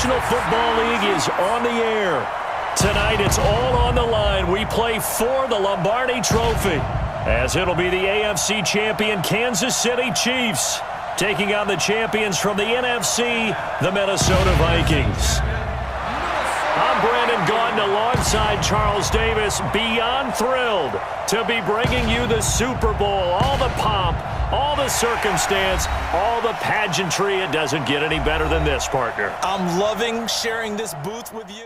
National Football League is on the air. Tonight, it's all on the line. We play for the Lombardi Trophy, as it'll be the AFC champion Kansas City Chiefs taking on the champions from the NFC, the Minnesota Vikings. I'm Brandon Gaudin alongside Charles Davis, beyond thrilled to be bringing you the Super Bowl. All the pomp, all the circumstance, all the pageantry. It doesn't get any better than this, partner. I'm loving sharing this booth with you.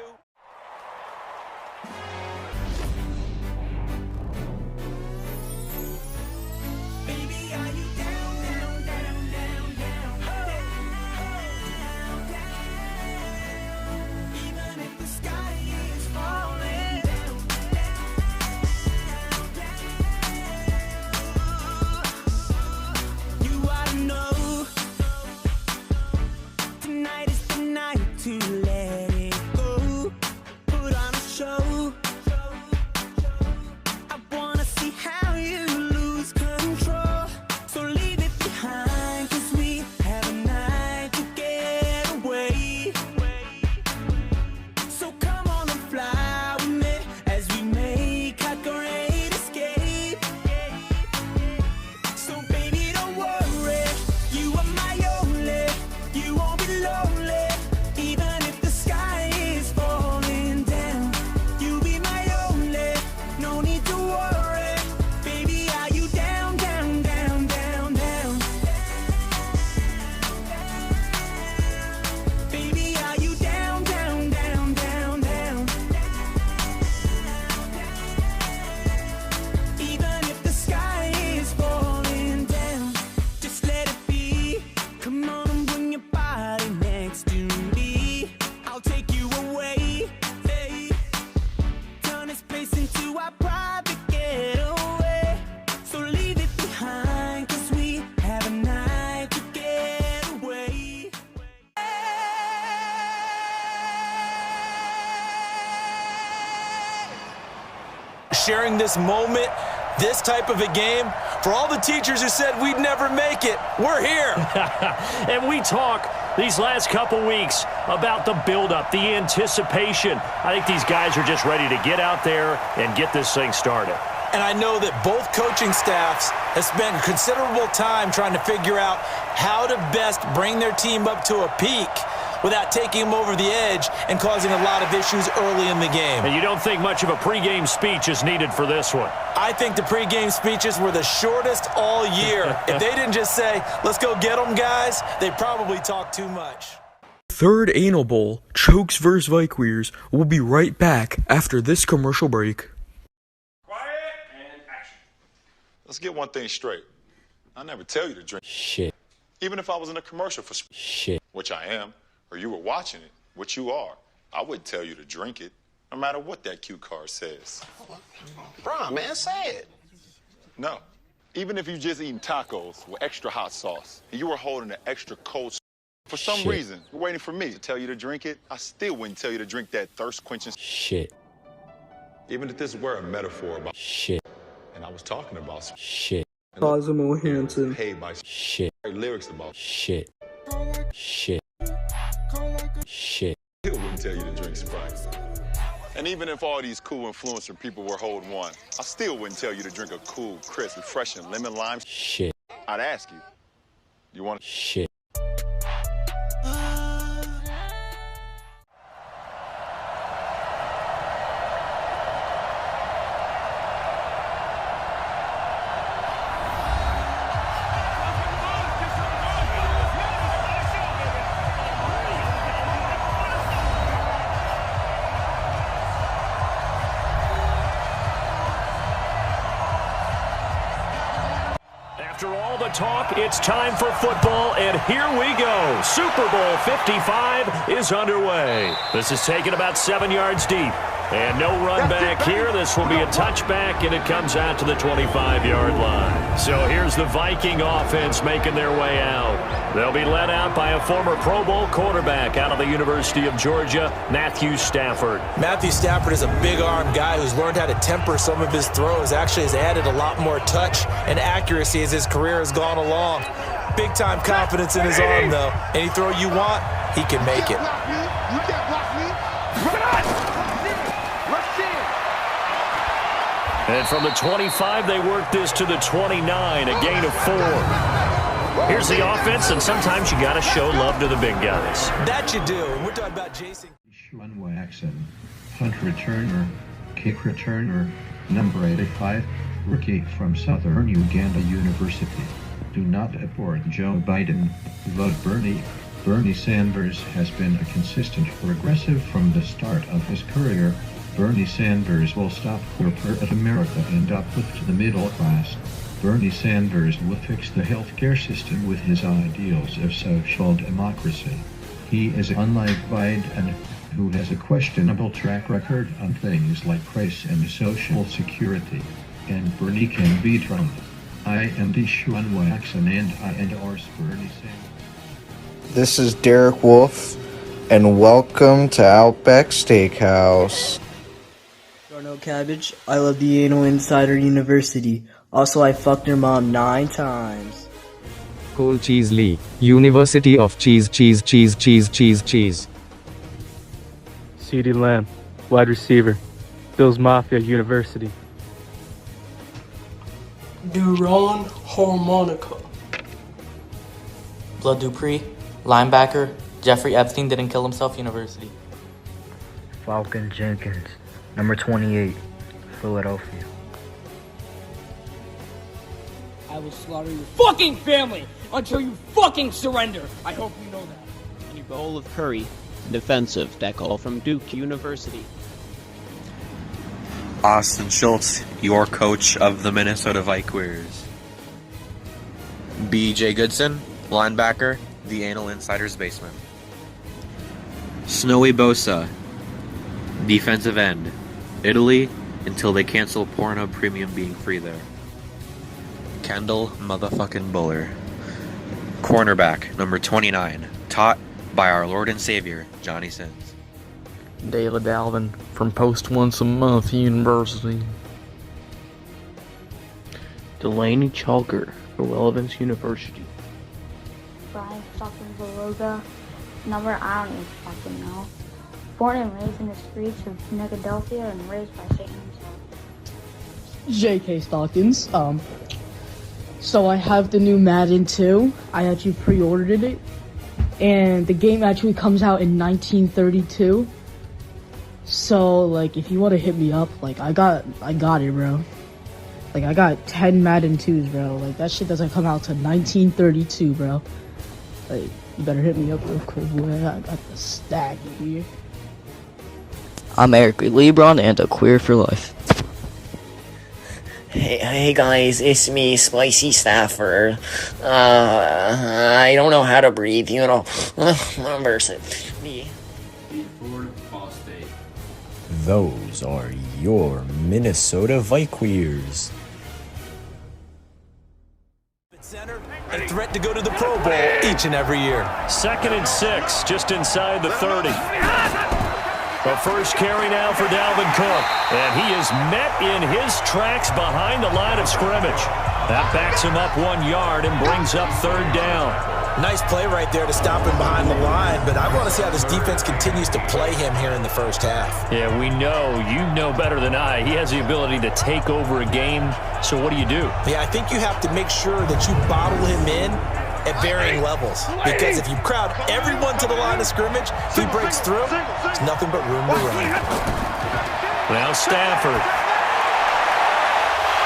Sharing this moment, this type of a game, for all the teachers who said we'd never make it, we're here. And we talk these last couple weeks about the buildup, the anticipation. I think these guys are just ready to get out there and get this thing started. And I know that both coaching staffs have spent considerable time trying to figure out how to best bring their team up to a peak without taking them over the edge and causing a lot of issues early in the game. And you don't think much of a pregame speech is needed for this one? I think the pregame speeches were the shortest all year. If they didn't just say, let's go get them, guys, they probably talked too much. Third Anal Bowl, Chokes vs. Vikings, will be right back after this commercial break. Quiet and action. Let's get one thing straight. I never tell you to drink shit. Even if I was in a commercial for shit, which I am, or you were watching it, which you are, I wouldn't tell you to drink it, no matter what that cue card says. Bron, man, say it. No. Even if you just eating tacos with extra hot sauce, and you were holding an extra cold for some reason, you're waiting for me to tell you to drink it, I still wouldn't tell you to drink that thirst-quenching shit. Even if this were a metaphor about shit, and I was talking about shit. Cosmo Hansen. Paid by shit. Lyrics about shit. Shit. Shit. I wouldn't tell you to drink Sprite. And even if all these cool influencer people were holding one, I still wouldn't tell you to drink a cool, crisp, refreshing lemon lime shit. I'd ask you, you want shit? After all the talk, it's time for football, and here we go. Super Bowl 55 is underway. This is taken about 7 yards deep. And no run back here. This will be a touchback, and it comes out to the 25-yard line. So here's the Viking offense making their way out. They'll be led out by a former Pro Bowl quarterback out of the University of Georgia, Matthew Stafford. Matthew Stafford is a big-arm guy who's learned how to temper some of his throws. Actually has added a lot more touch and accuracy as his career has gone along. Big-time confidence in his arm, though. Any throw you want, he can make it. And from the 25, they work this to the 29, a gain of 4. Here's the offense, and sometimes you got to show love to the big guys. That you do. And we're talking about Jason. Sean Waxon, punt returner, kick returner, number 85, rookie from Southern Uganda University. Do not abort Joe Biden. Vote Bernie. Bernie Sanders has been a consistent progressive from the start of his career. Bernie Sanders will stop corporate America and uplift the middle class. Bernie Sanders will fix the healthcare system with his ideals of social democracy. He is unlike Biden, who has a questionable track record on things like price and social security. And Bernie can be Trump. I am Deshaun Waxon and I endorse Bernie Sanders. This is Derek Wolf, and welcome to Outback Steakhouse. Darnell Cabbage, I love the Anal Insider University. Also, I fucked your mom 9 times. Cole Cheesley, University of Cheese. CeeDee Lamb, wide receiver, Bills Mafia University. Duron Harmonica. Blood Dupree, linebacker, Jeffrey Epstein didn't kill himself University. Falcon Jenkins, number 28, Philadelphia. I will slaughter your fucking family until you fucking surrender. I hope you know that. Any bowl of curry, defensive decal from Duke University. Austin Schultz, your coach of the Minnesota Vikings. B.J. Goodson, linebacker, the Anal Insider's basement. Snowy Bosa, defensive end, Italy, until they cancel Pornhub Premium being free there. Kendall motherfucking Buller, Cornerback, number 29, taught by our Lord and Savior, Johnny Sins. Dayla Dalvin from Post Once a Month University. Delaney Chalker for Relevance University. Brian fucking Beloga, number I don't even fucking know. Born and raised in the streets of Philadelphia and raised by Satan himself. J.K. Stockings. So I have the new Madden 2. I actually pre-ordered it. And the game actually comes out in 1932. So, like, if you want to hit me up, like, I got it, bro. Like, I got 10 Madden 2s, bro. Like, that shit doesn't come out till 1932, bro. Like, you better hit me up real quick, boy. I got the stack here. I'm Eric LeBron and a Queer for Life. Hey guys, it's me, Spicy Stafford. I don't know how to breathe, you know. Those are your Minnesota Vikings. A threat to go to the Pro Bowl each and every year. 2nd and 6, just inside the 30. The first carry now for Dalvin Cook, and he is met in his tracks behind the line of scrimmage. That backs him up 1 yard and brings up 3rd down. Nice play right there to stop him behind the line, but I want to see how this defense continues to play him here in the first half. Yeah, we know, you know better than I, he has the ability to take over a game, so what do you do? Yeah, I think you have to make sure that you bottle him in at varying levels, because if you crowd everyone to the line of scrimmage, if he breaks through, there's nothing but room to run. Now Stafford.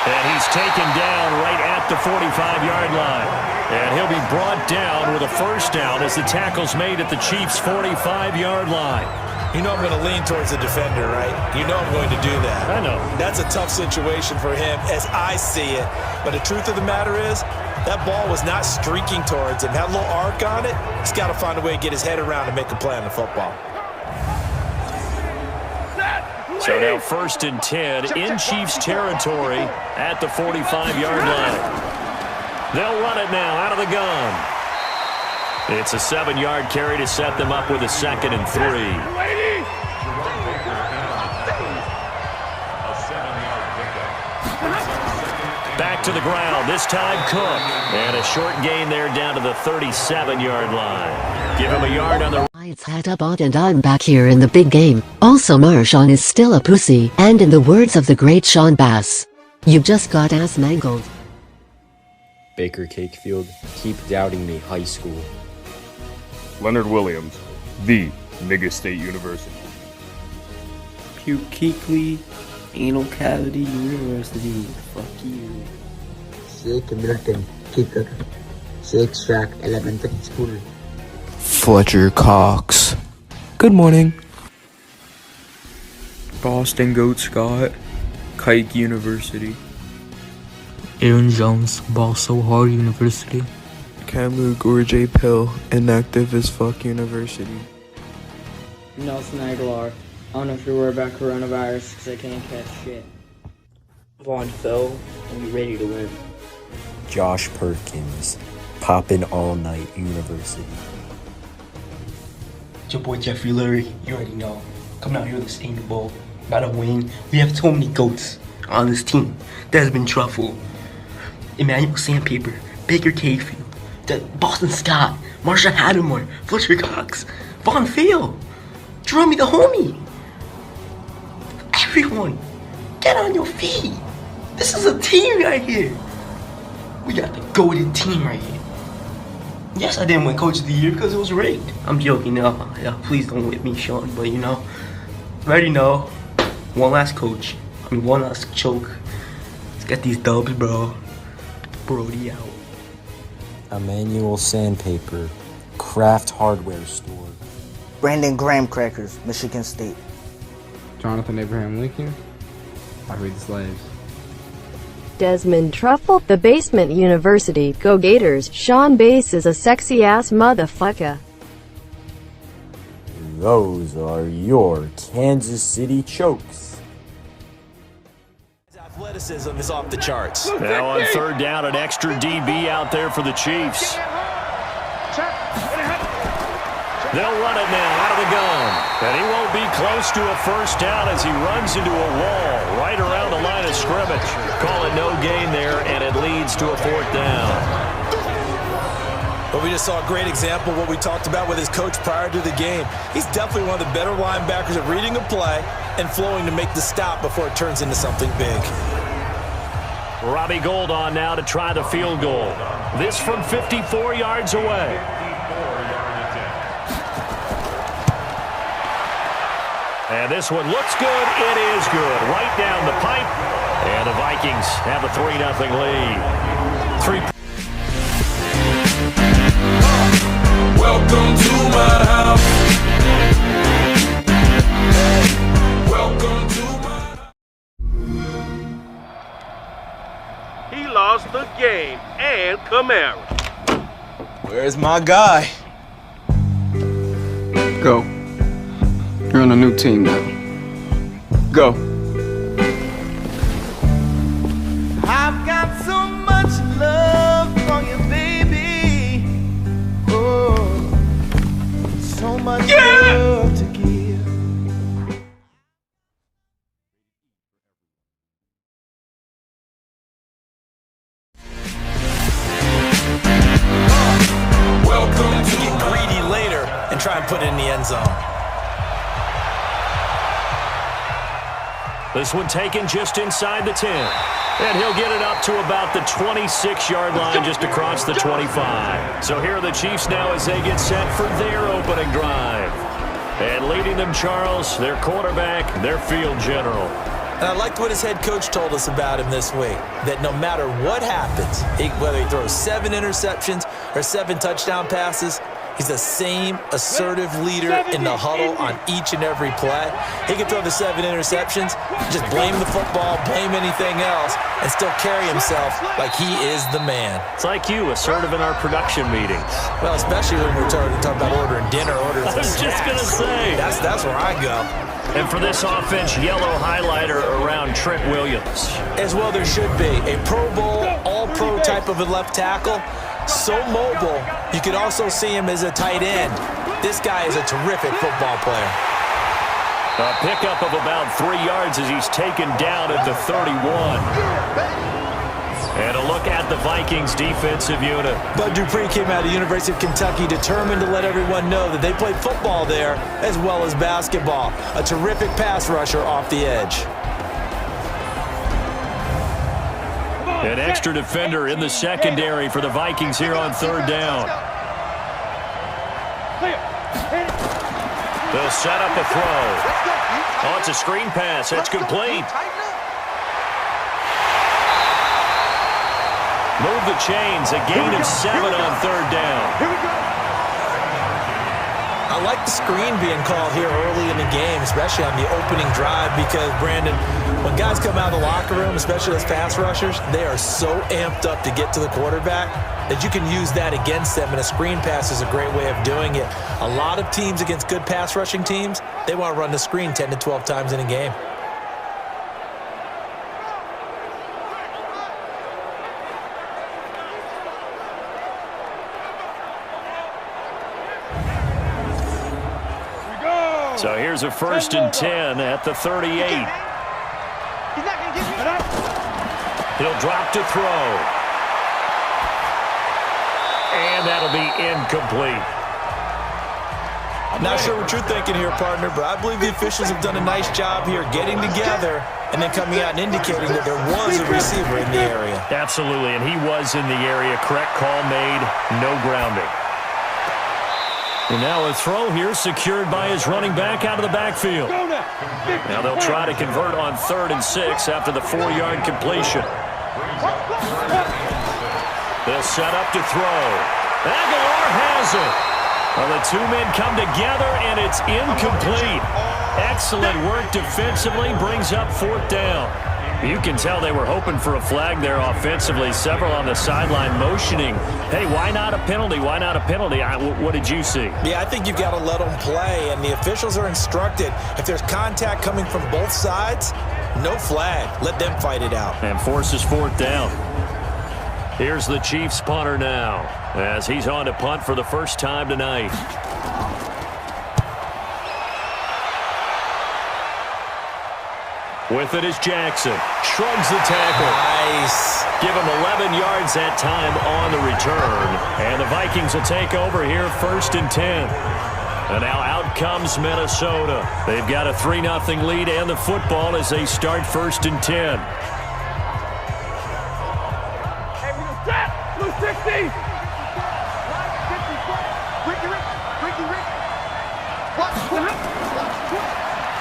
And he's taken down right at the 45-yard line. And he'll be brought down with a first down as the tackle's made at the Chiefs' 45-yard line. You know I'm going to lean towards the defender, right? You know I'm going to do that. I know. That's a tough situation for him as I see it. But the truth of the matter is, that ball was not streaking towards him. Had a little arc on it. He's got to find a way to get his head around and make a play on the football. So now 1st and 10 in Chiefs territory at the 45-yard line. They'll run it now out of the gun. It's a 7-yard carry to set them up with a 2nd and 3. Back to the ground, this time Cook. And a short gain there down to the 37-yard line. Give him a yard on the It's Hattabot and I'm back here in the big game. Also Marshawn is still a pussy, and in the words of the great Sean Bass, you just got ass mangled. Baker Cakefield, keep doubting me, high school. Leonard Williams, the Nigga State University. Pukekli, Anal Cavity University. Fuck you. Jake Milton, kicker. Jake Strack Elementary School. Fletcher Cox. Good morning. Boston Goat Scott, Kike University. Aaron Jones, Ball So Hard University. Camu Gorjay Pill, Inactive as Fuck University. Nelson Aguilar. I don't know if you're worried about coronavirus because I can't catch shit. Vaughn Phil, and you ready to win. Josh Perkins, Poppin' All Night University. It's your boy Jeffrey Lurie, you already know. Coming out here with this Ain't Bowl, about to win. We have so many GOATs on this team. Desmond Truffle, Emmanuel Sandpaper, Baker Cakefield, Boston Scott, Marshawn Hattermore, Fletcher Cox, Vaughn Phil, Jerome the homie. Everyone, get on your feet. This is a team right here. We got the goated team right here. Yes, I didn't win Coach of the Year because it was rigged. I'm joking now. Yeah, please don't whip me, Sean. But you already know. One last choke. Let's get these dubs, bro. Brody out. Emmanuel Sandpaper, Kraft Hardware Store. Brandon Graham Crackers, Michigan State. Jonathan Abraham Lincoln, I Read the Slaves. Desmond Truffle, The Basement University. Go Gators. Sean Bass is a sexy ass motherfucker. Those are your Kansas City chokes. Athleticism is off the charts. Now on third down, an extra DB out there for the Chiefs. They'll run it now out of the gun. And he won't be close to a first down as he runs into a wall right around the line of scrimmage. Call it no gain there, and it leads to a fourth down. But we just saw a great example of what we talked about with his coach prior to the game. He's definitely one of the better linebackers at reading a play and flowing to make the stop before it turns into something big. Robbie Gould on now to try the field goal. This from 54 yards away. And this one looks good. It is good. Right down the pipe. And the Vikings have a 3-0 lead. Welcome to my house. Welcome to my house. He lost the game and Camara. Where's my guy? Go. You're on a new team now. Go. I've got so much love for you, baby. Oh, so much love to give. Welcome to get greedy later and try and put it in the end zone. This one taken just inside the 10. And he'll get it up to about the 26-yard line just across the 25. So here are the Chiefs now as they get set for their opening drive. And leading them, Charles, their quarterback, their field general. And I liked what his head coach told us about him this week, that no matter what happens, whether he throws 7 interceptions or 7 touchdown passes, he's the same assertive leader in the huddle on each and every play. He can throw the 7 interceptions, just blame the football, blame anything else, and still carry himself like he is the man. It's like you, assertive in our production meetings. Well, especially when we're talking about ordering dinner, ordering I was just going to say. That's where I go. And for this offense, yellow highlighter around Trent Williams. As well there should be. A Pro Bowl, all-pro type of a left tackle. So mobile, you could also see him as a tight end. This guy is a terrific football player. A pickup of about 3 yards as he's taken down at the 31. And a look at the Vikings defensive unit. Bud Dupree came out of the University of Kentucky determined to let everyone know that they played football there as well as basketball. A terrific pass rusher off the edge. An extra defender in the secondary for the Vikings here on third down. They'll set up a throw. Oh, it's a screen pass. That's complete. Move the chains. A gain of 7 on third down. I like the screen being called here early in the game, especially on the opening drive, because, Brandon, when guys come out of the locker room, especially as pass rushers, they are so amped up to get to the quarterback that you can use that against them, and a screen pass is a great way of doing it. A lot of teams against good pass rushing teams, they want to run the screen 10 to 12 times in a game. So here's a 1st and 10 at the 38. He'll drop to throw. And that'll be incomplete. I'm not sure what you're thinking here, partner, but I believe the officials have done a nice job here getting together and then coming out and indicating that there was a receiver in the area. Absolutely, and he was in the area. Correct call made, no grounding. And now a throw here secured by his running back out of the backfield. Now they'll try to convert on 3rd and 6 after the 4-yard completion. They'll set up to throw. Aguilar has it. Well, the two men come together, and it's incomplete. Excellent work defensively, brings up 4th down. You can tell they were hoping for a flag there offensively. Several on the sideline motioning, hey, why not a penalty? Why not a penalty? What did you see? Yeah, I think you've got to let them play, and the officials are instructed, if there's contact coming from both sides, no flag. Let them fight it out. And forces 4th down. Here's the Chiefs punter now, as he's on to punt for the first time tonight. With it is Jackson. Shrugs the tackle. Nice. Give him 11 yards that time on the return. And the Vikings will take over here 1st and 10. And now out comes Minnesota. They've got a 3-0 lead and the football as they start 1st and 10.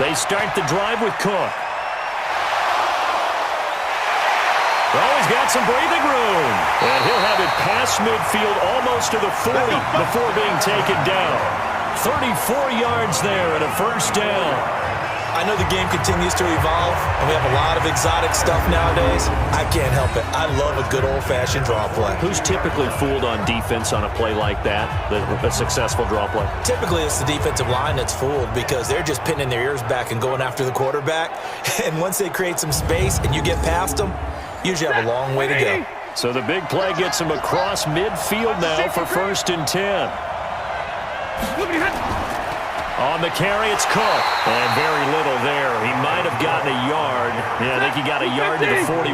They start the drive with Cook. Oh, he's got some breathing room. And he'll have it past midfield almost to the 40 before being taken down. 34 yards there and a 1st down. I know the game continues to evolve, and we have a lot of exotic stuff nowadays. I can't help it. I love a good old-fashioned draw play. Who's typically fooled on defense on a play like that, a successful draw play? Typically, it's the defensive line that's fooled because they're just pinning their ears back and going after the quarterback. And once they create some space and you get past them, you usually have a long way to go. So the big play gets him across midfield now for 1st and 10. On the carry, it's Cook. And very little there. He might have gotten a yard. Yeah, I think he got a yard to the 41.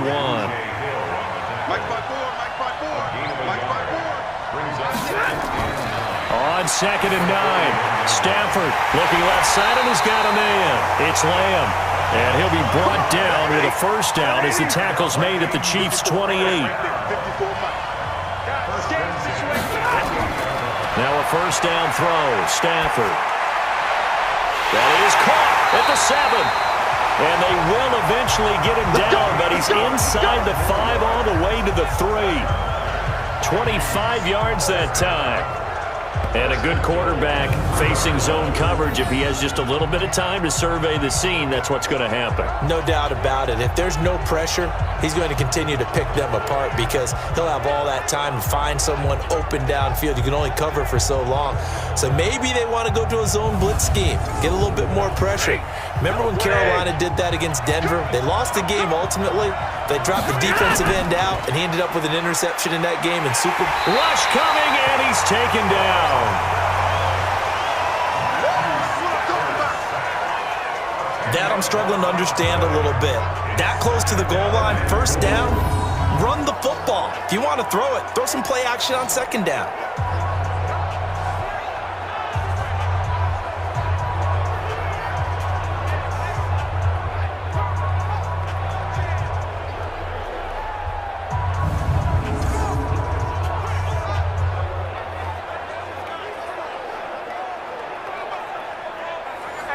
On 2nd and 9. Stafford looking left side, and he's got a man. It's Lamb. And he'll be brought down with a 1st down as the tackle's made at the Chiefs' 28. Now a 1st down throw. Stafford. That is caught at the 7. And they will eventually get him down, but he's inside the 5 all the way to the 3. 25 yards that time. And a good quarterback facing zone coverage. If he has just a little bit of time to survey the scene, that's what's going to happen. No doubt about it. If there's no pressure, he's going to continue to pick them apart because he'll have all that time to find someone open downfield. You can only cover for so long. So maybe they want to go to a zone blitz scheme, get a little bit more pressure. Remember when Carolina did that against Denver? They lost the game ultimately. They dropped the defensive end out, and he ended up with an interception in that game in Super Bowl. Rush coming, and he's taken down. That I'm struggling to understand a little bit. That close to the goal line, 1st down, Run the football. If you want to throw it, throw some play action on second down.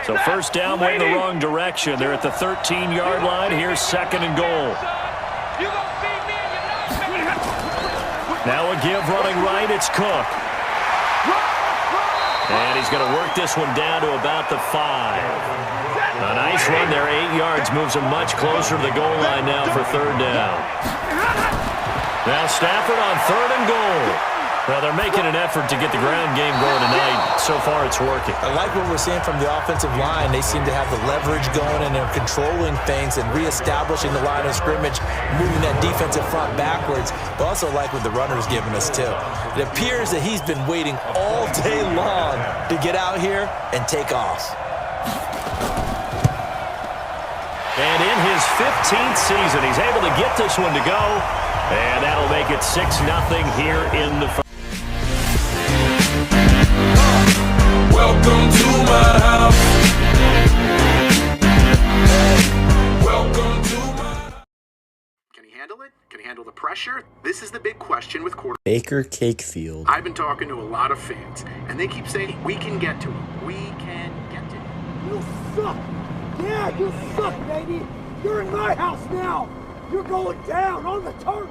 So first down went in the wrong direction. They're at the 13-yard line. Here's second and goal. Now a give running right. It's Cook. And he's going to work this one down to about the 5. A nice run there, 8 yards. Moves him much closer to the goal line now for third down. Now Stafford on third and goal. Well, they're making an effort to get the ground game going tonight. So far, it's working. I like what we're seeing from the offensive line. They seem to have the leverage going, and they're controlling things and reestablishing the line of scrimmage, moving that defensive front backwards. But also like what the runner's giving us, too. It appears that he's been waiting all day long to get out here and take off. And in his 15th season, he's able to get this one to go. And that'll make it 6-0 here in the first. Welcome to my house. Welcome to my... Can he handle it? Can he handle the pressure? This is the big question with quarterback Baker Cakefield. I've been talking to a lot of fans, and they keep saying, we can get to him. We can get to him. You suck. Yeah, you suck, baby. You're in my house now. You're going down on the turf.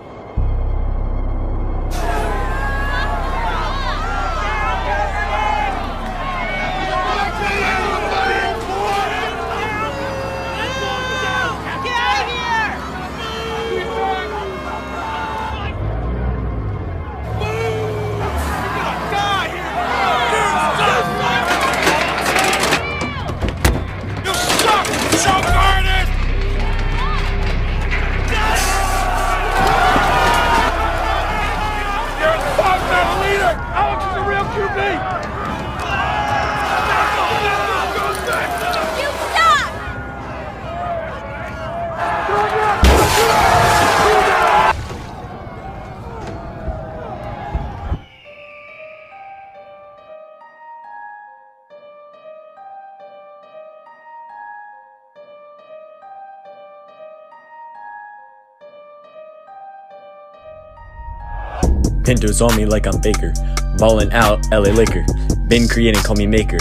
Pintos on me like I'm Baker. Ballin' out, LA Laker. Been creating, call me maker.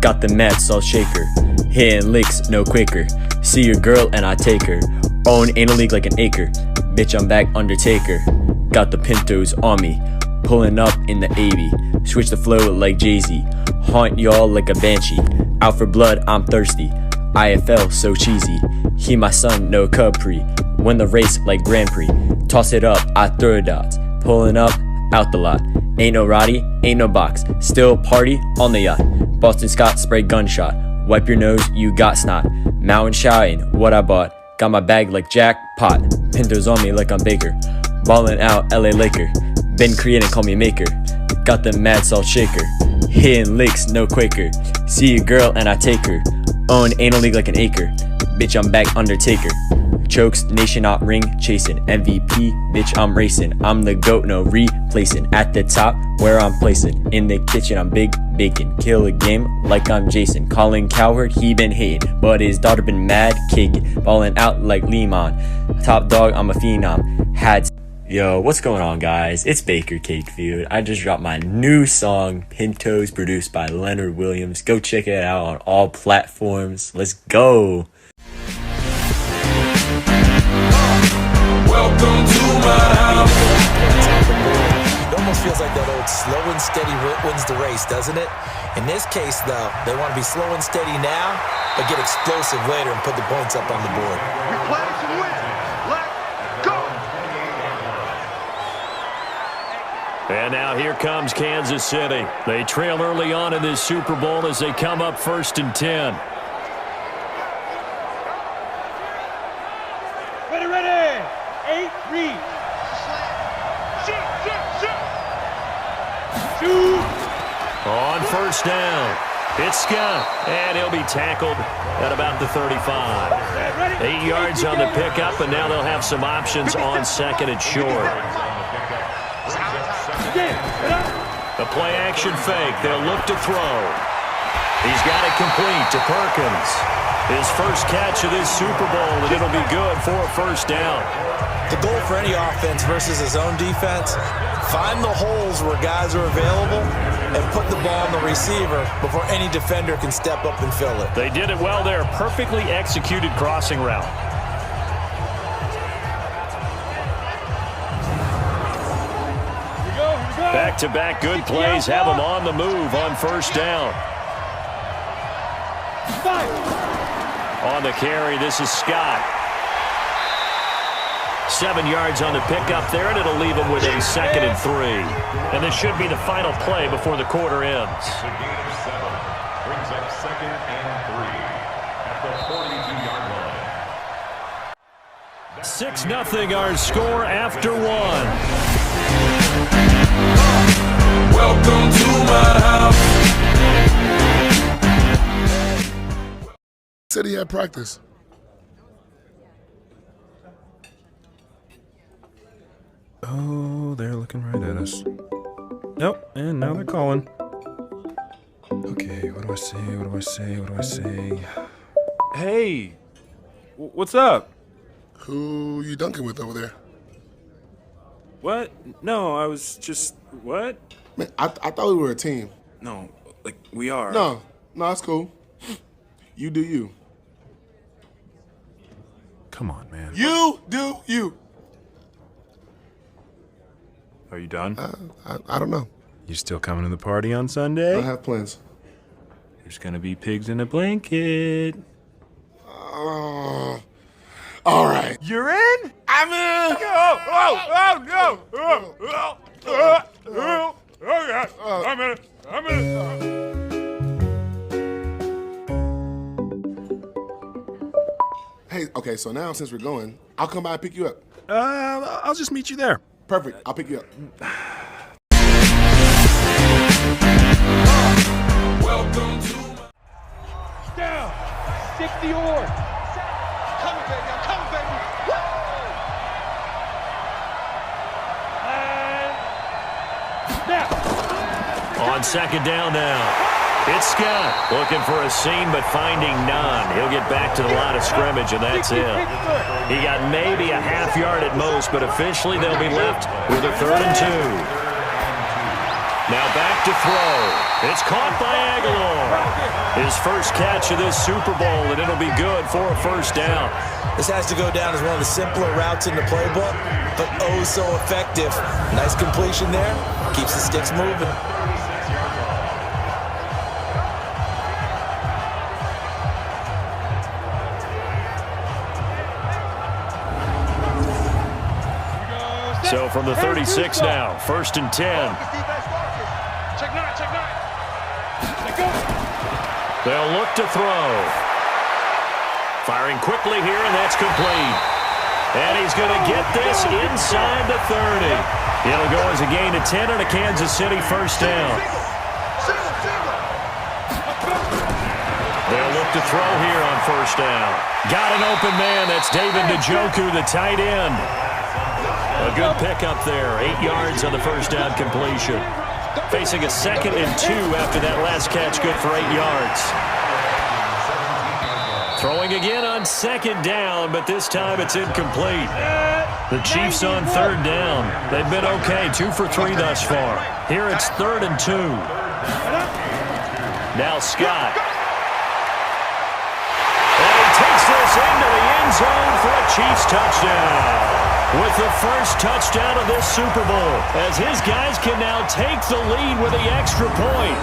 Got the mad salt shaker. Hitting licks, no quicker. See your girl and I take her. Own anal league like an acre. Bitch, I'm back, Undertaker. Got the Pintos on me. Pulling up in the 80. Switch the flow like Jay-Z. Haunt y'all like a banshee. Out for blood, I'm thirsty. IFL so cheesy. He my son, no Capri. Win the race like Grand Prix. Toss it up, I throw dots. Pulling up, out the lot. Ain't no Roddy, ain't no box. Still party on the yacht. Boston Scott spray gunshot. Wipe your nose, you got snot. Mountain shouting, what I bought. Got my bag like jackpot. Pintos on me like I'm Baker. Ballin' out, LA Laker. Been creating, call me maker. Got the mad salt shaker. Hitting licks, no Quaker. See a girl and I take her. Own anal league like an acre. Bitch, I'm back, Undertaker. Chokes, nation not ring chasing. MVP, bitch, I'm racing. I'm the GOAT, no replacing. At the top, where I'm placing. In the kitchen, I'm big bacon. Kill a game like I'm Jason. Colin Cowherd, he been hating, but his daughter been mad caking. Ballin' out like Lehman. Top dog, I'm a phenom. Yo, what's going on, guys? It's Baker Cakefield. I just dropped my new song, Pintos, produced by Leonard Williams. Go check it out on all platforms. Let's go. Welcome to my house. It almost feels like that old slow and steady wins the race, doesn't it? In this case, though, they want to be slow and steady now, but get explosive later and put the points up on the board. Replenish and win. Let's go. And now here comes Kansas City. They trail early on in this Super Bowl as they come up 1st and 10. Ready. 8, read. On 1st down. It's Scott, and he'll be tackled at about the 35. 8 yards on the pickup, and now they'll have some options on second and short. The play-action fake. They'll look to throw. He's got it complete to Perkins. His first catch of this Super Bowl, and it'll be good for a first down. The goal for any offense versus his own defense, find the holes where guys are available and put the ball on the receiver before any defender can step up and fill it. They did it well there. Perfectly executed crossing route. Back-to-back good plays have them on the move on first down. On the carry, this is Scott. 7 yards on the pickup there, and it'll leave him with a 2nd and 3. And this should be the final play before the quarter ends. Brings up 2nd and 3 at the 42-yard line. 6-0 our score after 1. Welcome to my house. Said he had practice. Oh, they're looking right at us. Nope, and now they're calling. Okay, what do I say? What do I say? What do I say? Hey! What's up? Who you dunking with over there? What? No, I was just... What? Man, I thought we were a team. No, like, we are. No, that's cool. You do you. Come on, man. You do you. Are you done? I don't know. You still coming to the party on Sunday? I have plans. There's gonna be pigs in a blanket. All right. You're in? I'm in. Oh, yeah. I'm in it. Hey, okay, so now since we're going, I'll come by and pick you up. I'll just meet you there. Perfect. I'll pick you up. Welcome to Down. Stick the oar. Coming, baby. I'm coming, baby. On second down now. It's Scott looking for a seam but finding none. He'll get back to the line of scrimmage, and that's it. He got maybe a half yard at most, but officially they'll be left with a 3rd and 2. Now back to throw. It's caught by Aguilar. His first catch of this Super Bowl, and it'll be good for a first down. This has to go down as one of the simpler routes in the playbook, but oh so effective. Nice completion there. Keeps the sticks moving. So from the 36 now, 1st and 10. Check nine. They'll look to throw. Firing quickly here, and that's complete. And he's going to get this inside the 30. It'll go as a gain of 10 and a Kansas City first down. They'll look to throw here on first down. Got an open man. That's David Njoku, the tight end. A good pickup there. 8 yards on the first down completion. Facing a 2nd and 2 after that last catch. Good for 8 yards. Throwing again on 2nd down, but this time it's incomplete. The Chiefs on 3rd down. They've been okay. 2 for 3 thus far. Here it's 3rd and 2. Now Scott. And he takes this into the end zone for a Chiefs touchdown. With the first touchdown of this Super Bowl, as his guys can now take the lead with the extra point.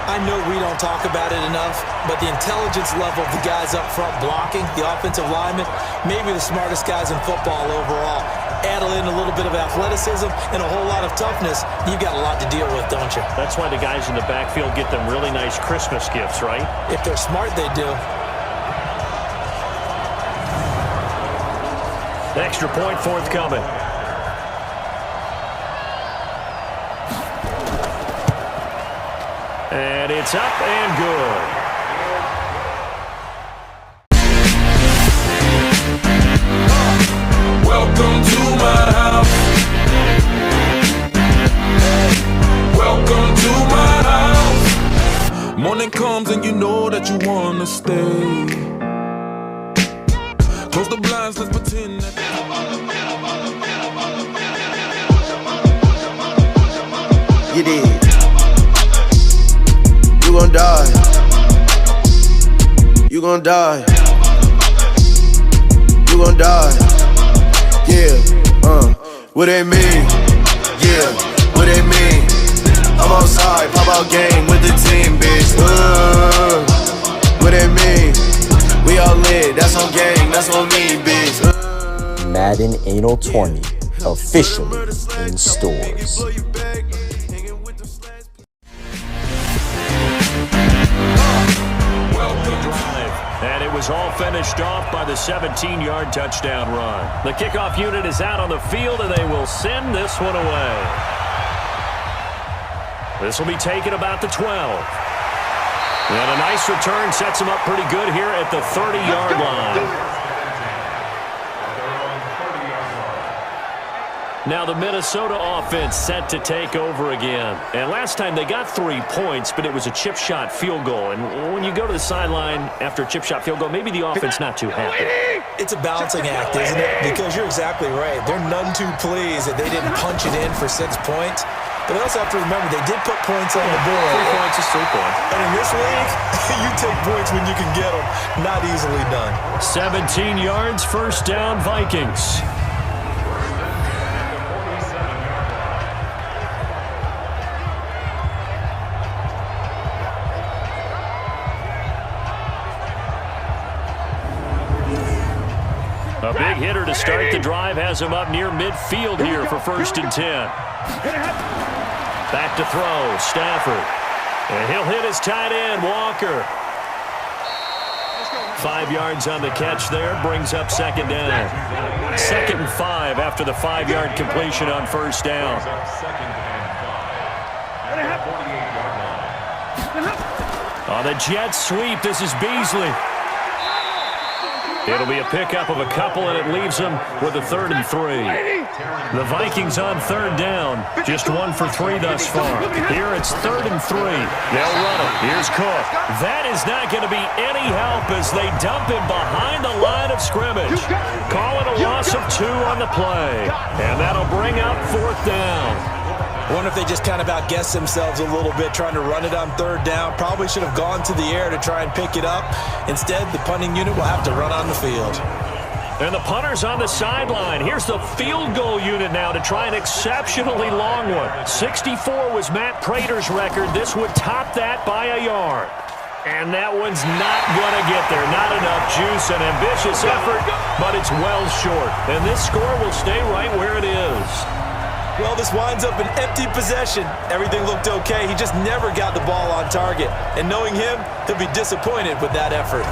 I know we don't talk about it enough, but the intelligence level of the guys up front blocking, the offensive linemen, maybe the smartest guys in football overall. Add in a little bit of athleticism and a whole lot of toughness, you've got a lot to deal with, don't you? That's why the guys in the backfield get them really nice Christmas gifts, right? If they're smart, they do. Extra point forthcoming. And it's up and good. Welcome to my house. Welcome to my house. Morning comes and you know that you wanna stay. Close the blinds, let's pretend that. You did. You gon' die. You gon' die. You gon' die. Yeah, what they mean? Yeah, what they mean? I'm outside, pop out game with the team, bitch. What they mean? We all lit, that's on gang, that's on me, bitch. Madden Anal 20, officially in stores. And it was all finished off by the 17-yard touchdown run. The kickoff unit is out on the field, and they will send this one away. This will be taken about the 12. And a nice return sets them up pretty good here at the 30-yard line. Now the Minnesota offense set to take over again. And last time they got 3 points, but it was a chip shot field goal. And when you go to the sideline after a chip shot field goal, maybe the offense not too happy. It's a balancing act, isn't it? Because you're exactly right. They're none too pleased that they didn't punch it in for 6 points. But they also have to remember they did put points on the board. 3 points is 3 points. And in this league, you take points when you can get them. Not easily done. 17 yards, first down, Vikings. A big hitter to start the drive has him up near midfield here for 1st and 10. Back to throw, Stafford. And he'll hit his tight end, Walker. 5 yards on the catch there, brings up 2nd down. 2nd and 5 after the 5-yard completion on 1st down. On the jet sweep, this is Beasley. It'll be a pickup of a couple, and it leaves them with a 3rd and 3. The Vikings on 3rd down. Just 1 for 3 thus far. Here it's 3rd and 3. They'll run it. Here's Cook. That is not going to be any help as they dump him behind the line of scrimmage. Call it a loss of 2 on the play. And that'll bring up 4th down. I wonder if they just kind of outguessed themselves a little bit trying to run it on 3rd down. Probably should have gone to the air to try and pick it up. Instead, the punting unit will have to run on the field. And the punter's on the sideline. Here's the field goal unit now to try an exceptionally long one. 64 was Matt Prater's record. This would top that by a yard. And that one's not going to get there. Not enough juice, an ambitious effort, but it's well short. And this score will stay right where it is. Well, this winds up an empty possession. Everything looked okay. He just never got the ball on target. And knowing him, he'll be disappointed with that effort.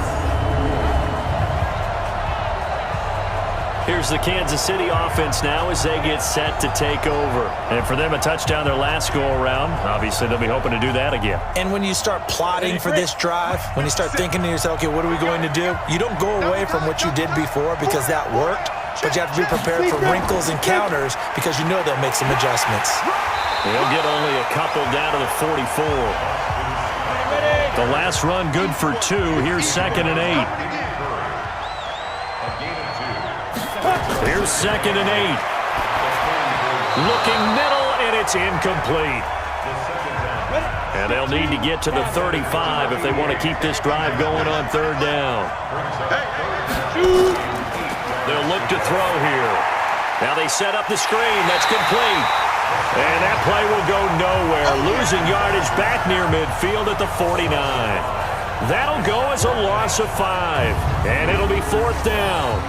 Here's the Kansas City offense now as they get set to take over. And for them, a touchdown their last go-around. Obviously, they'll be hoping to do that again. And when you start plotting for this drive, when you start thinking to yourself, okay, what are we going to do? You don't go away from what you did before because that worked. But you have to be prepared for wrinkles and counters because you know they'll make some adjustments. They'll get only a couple down to the 44. The last run good for 2. Here's 2nd and 8. Here's 2nd and 8. Looking middle, and it's incomplete. And they'll need to get to the 35 if they want to keep this drive going on 3rd down. They'll look to throw here. Now they set up the screen. That's complete. And that play will go nowhere. Losing yardage back near midfield at the 49. That'll go as a loss of 5. And it'll be 4th down.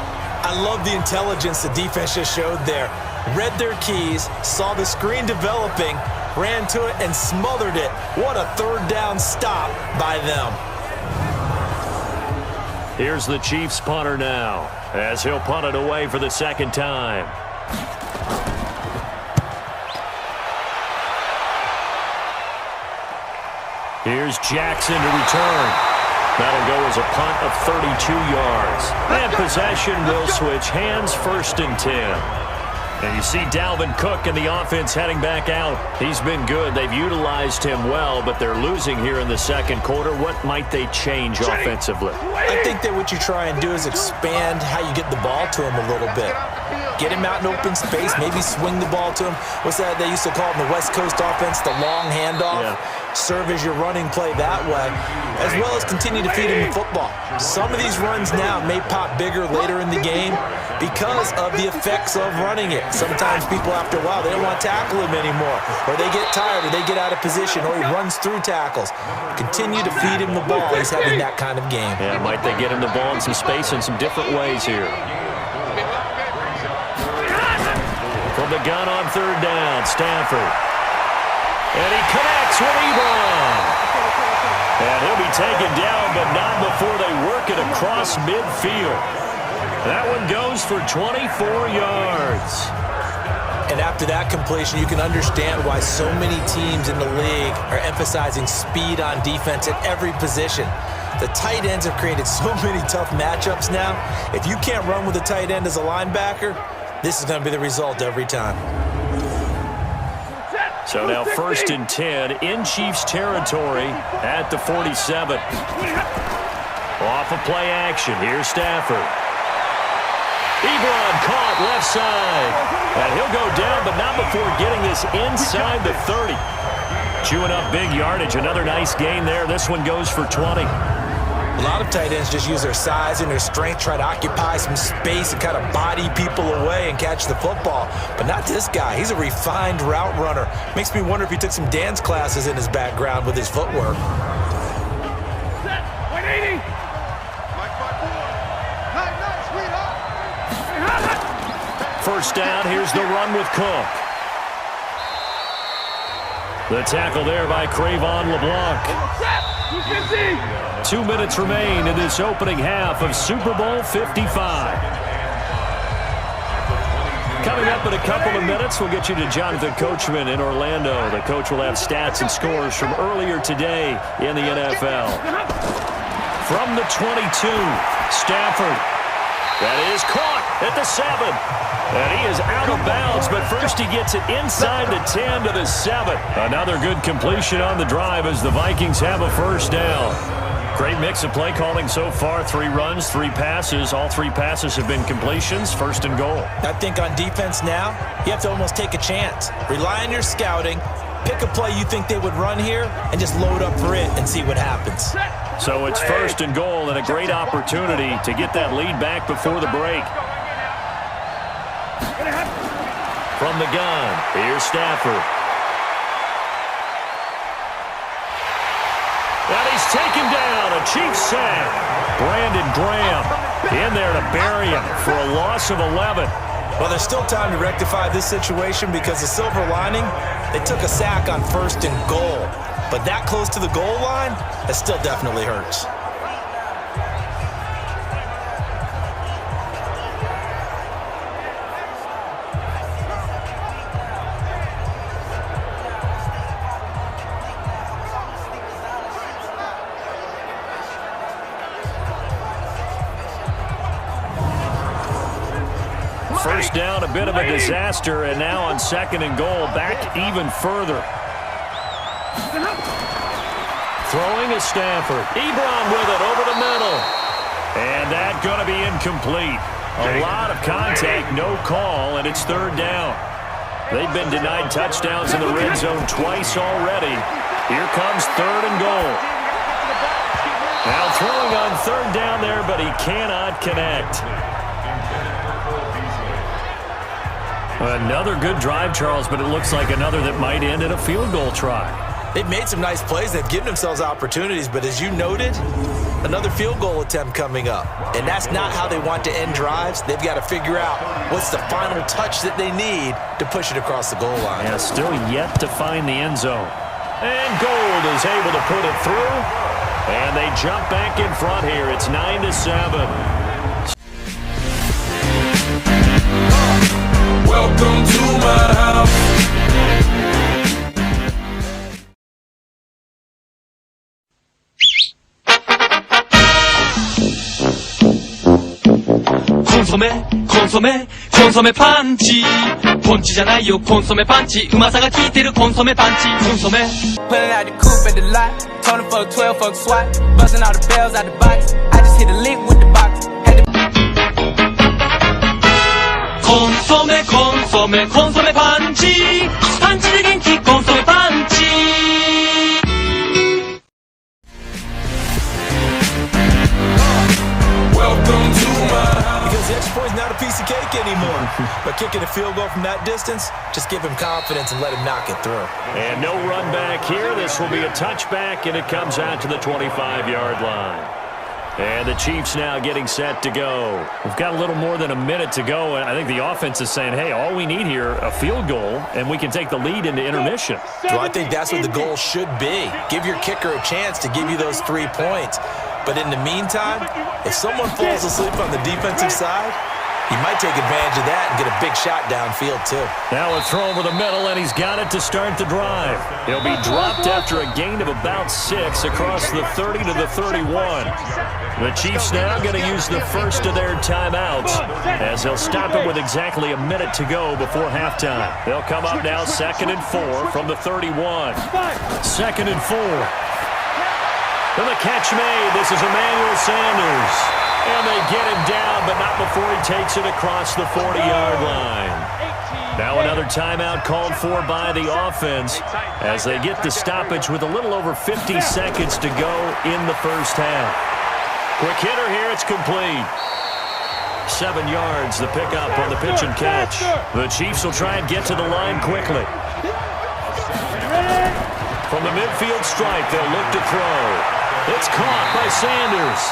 I love the intelligence the defense just showed there. Read their keys, saw the screen developing, ran to it, and smothered it. What a 3rd down stop by them. Here's the Chiefs punter now, as he'll punt it away for the 2nd time. Here's Jackson to return. That'll go as a punt of 32 yards. And possession will switch hands, 1st and 10. And you see Dalvin Cook and the offense heading back out. He's been good. They've utilized him well, but they're losing here in the second quarter. What might they change offensively? I think that what you try and do is expand how you get the ball to him a little bit. Get him out in open space, maybe swing the ball to him. What's that they used to call it in the West Coast offense, the long handoff? Yeah. Serve as your running play that way, as well as continue to feed him the football. Some of these runs now may pop bigger later in the game because of the effects of running it. Sometimes people, after a while, they don't want to tackle him anymore, or they get tired, or they get out of position, or he runs through tackles. Continue to feed him the ball. He's having that kind of game. Yeah, might they get him the ball in some space in some different ways here. From the gun on 3rd down, Stafford. And he connects with Ebron. And he'll be taken down, but not before they work it across midfield. That one goes for 24 yards. And after that completion, you can understand why so many teams in the league are emphasizing speed on defense at every position. The tight ends have created so many tough matchups now. If you can't run with a tight end as a linebacker, this is going to be the result every time. So now 1st and 10 in Chiefs territory at the 47. Off of play action. Here's Stafford. Ebron caught left side. And he'll go down, but not before getting this inside the 30. Chewing up big yardage. Another nice gain there. This one goes for 20. A lot of tight ends just use their size and their strength, try to occupy some space and kind of body people away and catch the football. But not this guy. He's a refined route runner. Makes me wonder if he took some dance classes in his background with his footwork. Set. 180. First down, here's the run with Cook. The tackle there by Crayvon LeBlanc. 2 minutes remain in this opening half of Super Bowl 55. Coming up in a couple of minutes, we'll get you to Jonathan Coachman in Orlando. The coach will have stats and scores from earlier today in the NFL. From the 22, Stafford. That is caught at the 7. And he is out of bounds, but first he gets it inside the 10 to the 7. Another good completion on the drive as the Vikings have a first down. Great mix of play calling so far. 3 runs, 3 passes. All 3 passes have been completions. 1st and goal. I think on defense now, you have to almost take a chance. Rely on your scouting. Pick a play you think they would run here and just load up for it and see what happens. So it's 1st and goal and a great opportunity to get that lead back before the break. From the gun, here's Stafford. And he's taken down, a Chiefs sack. Brandon Graham in there to bury him for a loss of 11. Well, there's still time to rectify this situation because the silver lining, they took a sack on 1st and goal. But that close to the goal line, that still definitely hurts. First down, a bit of a disaster, and now on 2nd and goal, back even further. Throwing is Stafford. Ebron with it over the middle. And that's going to be incomplete. A lot of contact, no call, and it's 3rd down. They've been denied touchdowns in the red zone twice already. Here comes 3rd and goal. Now throwing on 3rd down there, but he cannot connect. Another good drive, Charles, but it looks like another that might end in a field goal try. They've made some nice plays. They've given themselves opportunities, but as you noted, another field goal attempt coming up. And that's not how they want to end drives. They've got to figure out what's the final touch that they need to push it across the goal line. Yeah, still yet to find the end zone. And Gold is able to put it through. And they jump back in front here. It's 9-7. Welcome to my house. 콘소메 펀치 펀치잖아요 콘소메 펀치 음악사가 기대를 콘소메 펀치 콘소메 Pulling out the coupe at the lot told him fuck 12 fuck SWAT busting all the bells out the box I just hit a lick with the box 콘소메 펀치 펀치를 갱키 콘소메 펀치 Welcome to my Because the extra point's not a piece of cake anymore. But kicking a field goal from that distance, just give him confidence and let him knock it through. And no run back here. This will be a touchback, and it comes out to the 25-yard line. And the Chiefs now getting set to go. We've got a little more than a minute to go, and I think the offense is saying, hey, all we need here, a field goal, and we can take the lead into intermission. Well, I think that's what the goal should be. Give your kicker a chance to give you those 3 points. But in the meantime, if someone falls asleep on the defensive side, he might take advantage of that and get a big shot downfield, too. Now a throw over the middle, and he's got it to start the drive. He'll be dropped after a gain of about 6 across the 30 to the 31. The Chiefs now going to use the first of their timeouts as they'll stop it with exactly a minute to go before halftime. They'll come up now 2nd and 4 from the 31. 2nd and 4. And the catch made. This is Emmanuel Sanders. And they get him down, but not before he takes it across the 40-yard line. Now another timeout called for by the offense as they get the stoppage with a little over 50 seconds to go in the first half. Quick hitter here, it's complete. 7 yards, the pickup on the pitch and catch. The Chiefs will try and get to the line quickly. From the midfield stripe, they'll look to throw. It's caught by Sanders.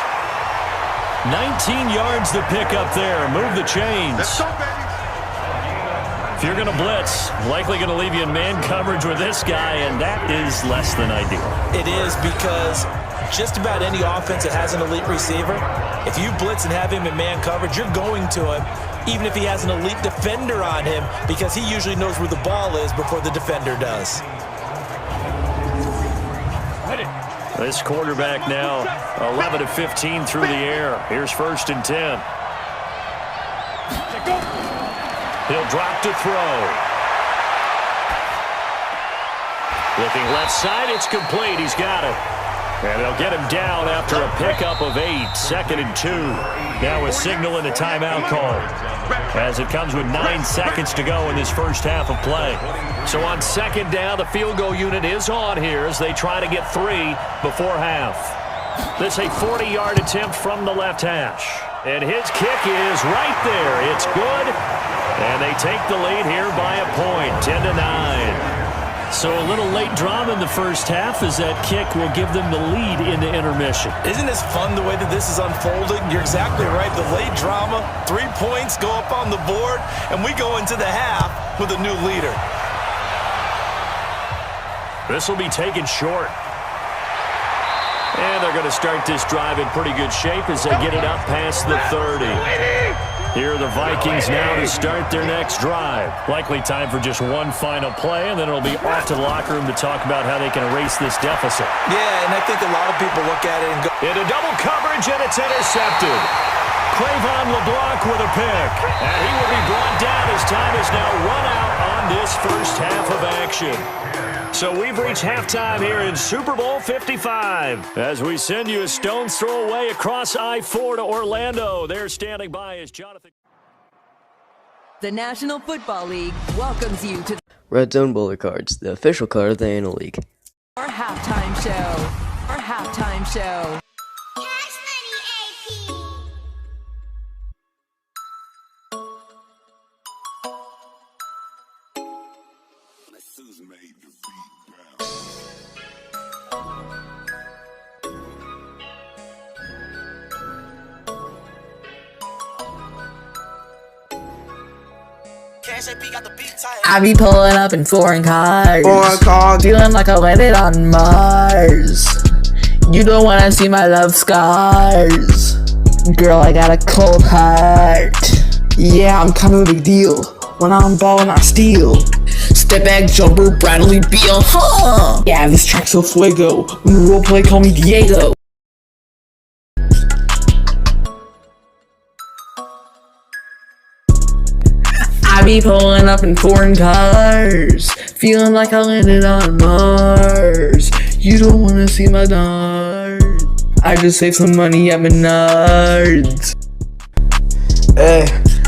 19 yards the pickup there. Move the chains. If you're going to blitz, likely going to leave you in man coverage with this guy, and that is less than ideal. It is because just about any offense that has an elite receiver, if you blitz and have him in man coverage, you're going to him, even if he has an elite defender on him, because he usually knows where the ball is before the defender does. This quarterback now 11 of 15 through the air. Here's 1st and 10. He'll drop to throw. Looking left side, it's complete. He's got it. And they'll get him down after a pickup of 8. 2nd and 2. Now a signal and a timeout call as it comes with 9 seconds to go in this first half of play. So on 2nd down, the field goal unit is on here as they try to get 3 before half. This a 40-yard attempt from the left hash. And his kick is right there. It's good. And they take the lead here by a point, 10-9. So a little late drama in the first half as that kick will give them the lead into intermission. Isn't this fun the way that this is unfolding? You're exactly right. The late drama, 3 points go up on the board, and we go into the half with a new leader. This will be taken short. And they're going to start this drive in pretty good shape as they get it up past the 30. Here are the Vikings now to start their next drive. Likely time for just one final play, and then it'll be off to the locker room to talk about how they can erase this deficit. Yeah, and I think a lot of people look at it and go... Into double coverage, and it's intercepted. Cravon LeBlanc with a pick. And he will be brought down as time is now run out on this first half of action. So we've reached halftime here in Super Bowl 55. As we send you a stone's throw away across I-4 to Orlando. There standing by is Jonathan. The National Football League welcomes you to Red Zone Bowler Cards, the official card of the Anal League. our halftime show. Our halftime show. I be pulling up in foreign cars, feeling like I landed on Mars. You don't wanna see my love scars. Girl, I got a cold heart. Yeah, I'm kind of a big deal. When I'm ballin', I steal. Step back, jumper, Bradley Beal, huh? Yeah, this track's so fuego. When we roleplay, call me Diego. I be pulling up in foreign cars, feeling like I landed on Mars. You don't wanna see my darts. I just saved some money at Menards. Hey,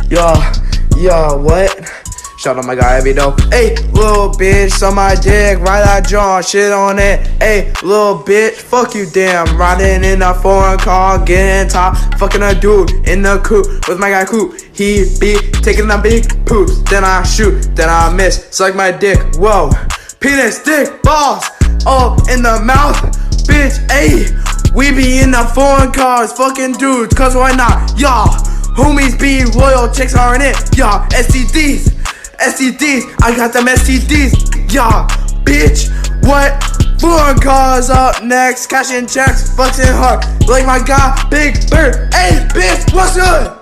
yo, what? Shout out my guy, every dope. Hey, little bitch, on my dick, right out jaw, shit on it. Hey, little bitch, fuck you, damn. Riding in a foreign car, getting top, fucking a dude in the coupe with my guy Coop. He be taking the big poops, then I shoot, then I miss, suck my dick. Whoa, penis, dick, balls, all in the mouth, bitch. Hey, we be in the foreign cars, fucking dudes, cause why not? Y'all, homies be loyal, chicks aren't it. Y'all, STDs. I got them STDs, y'all, bitch, what? Foreign cars up next, cashing checks, flexing hard, like my guy, Big Bird. Hey, bitch, what's good?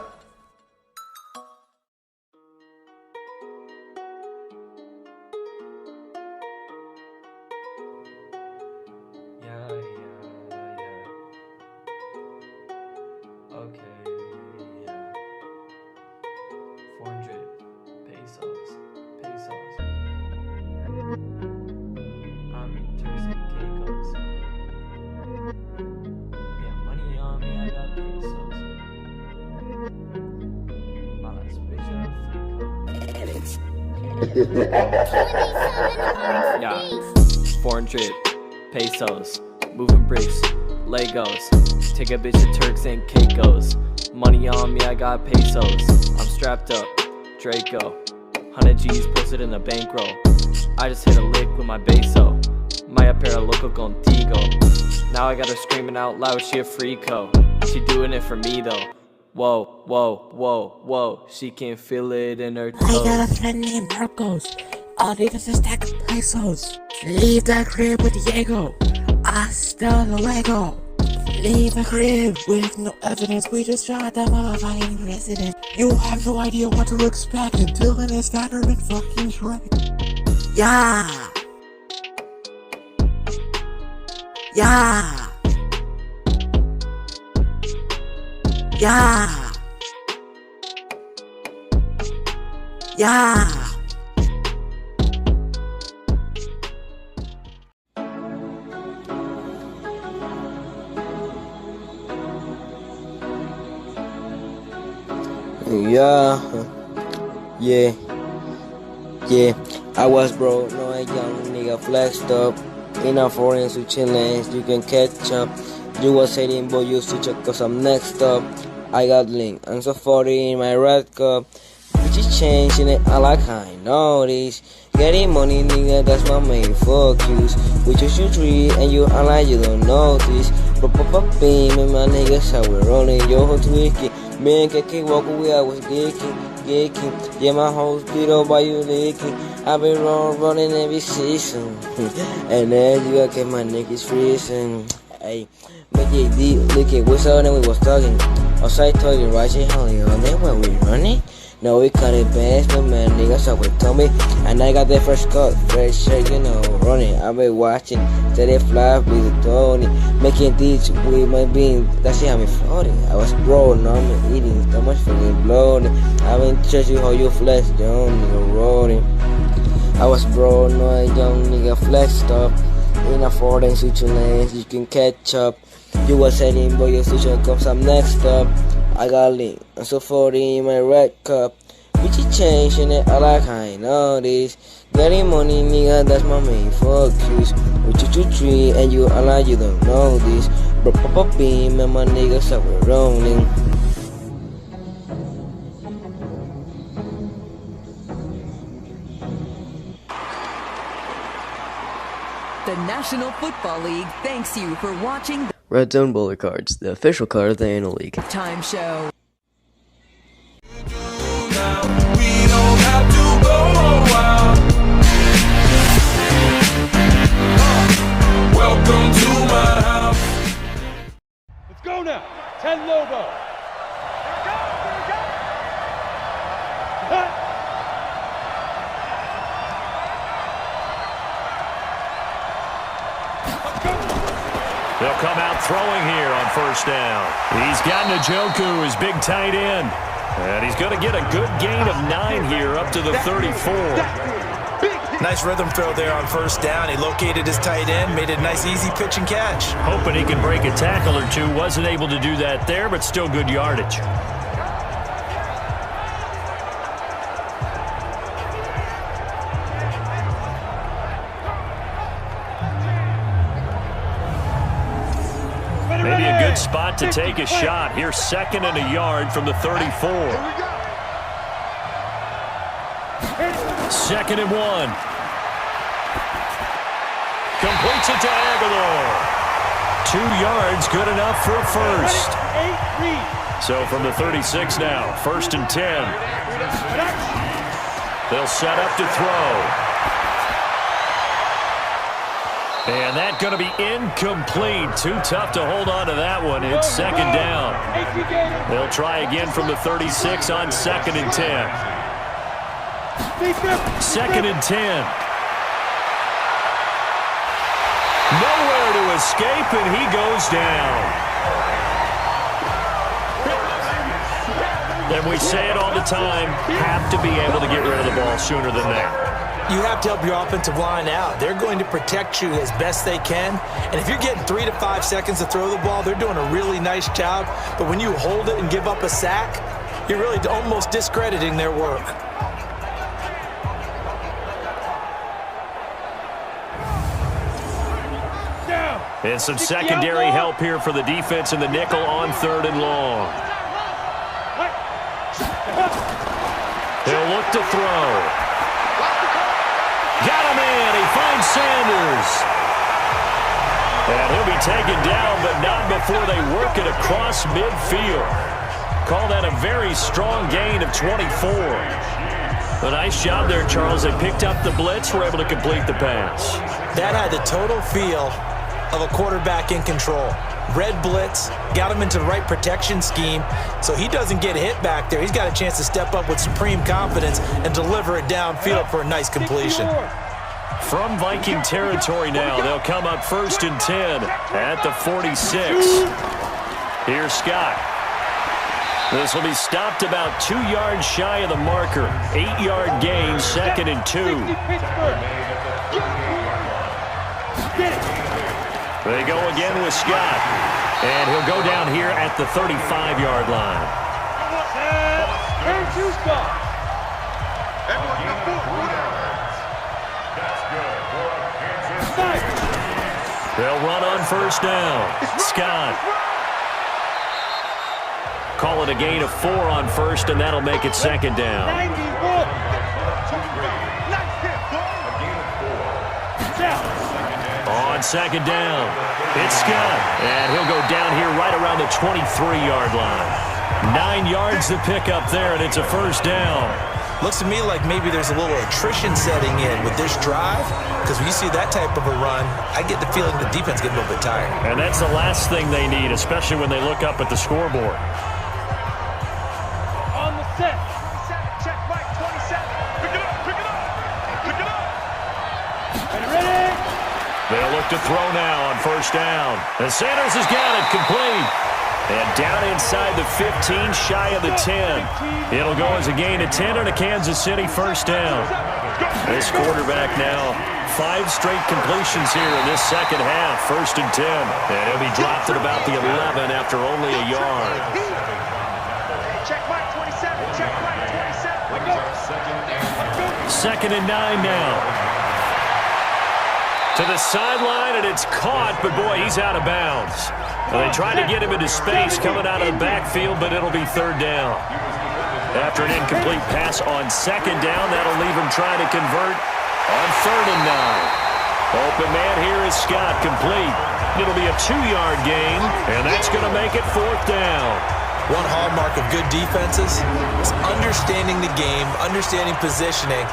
Okay, yeah. 400 pesos. I mean, Turks and Caicos. Yeah, money on me, I got pesos. My last picture, yeah, 400 pesos. Moving bricks, Legos. Take a bitch to Turks and Caicos. Money on me, I got pesos. I'm strapped up, Draco. 100 G's posted in a bankroll. I just hit a lick with my beso. Maya para loco contigo. Now I got her screaming out loud, she a freako. She doing it for me though. Whoa, whoa, whoa, whoa. She can feel it in her toes. I got a friend named Marcos. All he does is stack of pesos. Leave that crib with Diego. Hasta luego. Leave the crib with no evidence. We just shot that motherfucking president. You have no idea what to expect until it is scattered and fucking shredded. Yeah. Yeah. Yeah. Yeah. Yeah, I was broke, no a young nigga flexed up. In a foreign switching lanes, you can catch up. You was hating, but you switch up cause I'm next up. I got Link, I'm so 40 in my red cup. Bitch is changing it, I like I know this. Getting money, nigga, that's my main focus. We choose you three, and you act like you don't notice. But beam, and my niggas how we're rolling, yo, whole tweaking. Me and KK walk away, I was geeking. Yeah, my whole beat up by you leaking. I've been running every season. And then you gotta get my niggas freezing. Hey, but JD, look at what's up, and we was talking. Outside talking, right? She hanging on there when we running. No, we cut it best, but man, niggas always told me. And I got that fresh cut, fresh shake, you know, running. I've been watching, steady fly with the Tony. Making teach with my beans, that shit had me floating. I was broke, now I'm eating, so much fucking bloating. I've been checking how you flex, young nigga rolling. I was broke, now a young nigga flexed up. In a foreign switch lanes, you can catch up. You was heading, but your switch comes up next up. I got Link, I'm so 40 in my red cup. Bitch, you changing it, I like I know this. Getting money, nigga, that's my main focus. We 223 and you act like you don't know this. Bro, pop beam and my niggas are we're rolling. The National Football League thanks you for watching the Red Zone Bowler Cards, the official card of the Anal League. Time Show. Welcome to my house. Let's go now. 10 Lobo. They'll come out throwing here on first down. He's got Njoku, his big tight end. And he's going to get a good gain of 9 here up to the 34. Nice rhythm throw there on first down. He located his tight end, made it a nice easy pitch and catch. Hoping he can break a tackle or two. Wasn't able to do that there, but still good yardage. Maybe a good spot to take a shot. Here's 2nd and a yard from the 34. 2nd and 1. Completes it to Aguilar. 2 yards, good enough for a first. So from the 36 now, 1st and 10. They'll set up to throw. And that's going to be incomplete. Too tough to hold on to that one. It's 2nd down. They'll try again from the 36 on 2nd and 10. 2nd and 10. Nowhere to escape, and he goes down. And we say it all the time, have to be able to get rid of the ball sooner than that. You have to help your offensive line out. They're going to protect you as best they can. And if you're getting 3 to 5 seconds to throw the ball, they're doing a really nice job. But when you hold it and give up a sack, you're really almost discrediting their work. And some secondary help here for the defense in the nickel on 3rd and long. He'll look to throw. Got him in. He finds Sanders. And he'll be taken down, but not before they work it across midfield. Call that a very strong gain of 24. A nice job there, Charles. They picked up the blitz, were able to complete the pass. That had the total feel of a quarterback in control. Red blitz, got him into the right protection scheme, so he doesn't get hit back there. He's got a chance to step up with supreme confidence and deliver it downfield for a nice completion. From Viking territory now, they'll come up 1st and 10 at the 46. Here's Scott. This will be stopped about 2 yards shy of the marker. 8-yard gain, 2nd and 2. They go again with Scott. And he'll go down here at the 35-yard line. They'll run on 1st down. Scott. Call it a gain of 4 on 1st, and that'll make it 2nd down. On 2nd down, it's Scott. And he'll go down here right around the 23-yard line. 9 yards to pick up there, and it's a 1st down. Looks to me like maybe there's a little attrition setting in with this drive, because when you see that type of a run, I get the feeling the defense gets a little bit tired. And that's the last thing they need, especially when they look up at the scoreboard. On the set. Check Mike, 27. Pick it up, pick it up, pick it up. Ready? They'll look to throw now on 1st down. And Sanders has got it complete. And down inside the 15, shy of the 10. It'll go as a gain of 10 and a Kansas City 1st down. This quarterback now, 5 straight completions here in this 2nd half. 1st and 10. And he'll be dropped at about the 11 after only a yard. Check Mike, 27. Check Mike, 27. 2nd and 9 now. To the sideline, and it's caught, but boy, he's out of bounds. Well, they tried to get him into space coming out of the backfield, but it'll be 3rd down. After an incomplete pass on 2nd down, that'll leave him trying to convert on 3rd and 9. Open man here is Scott, complete. It'll be a 2-yard gain, and that's going to make it 4th down. One hallmark of good defenses is understanding the game, understanding positioning,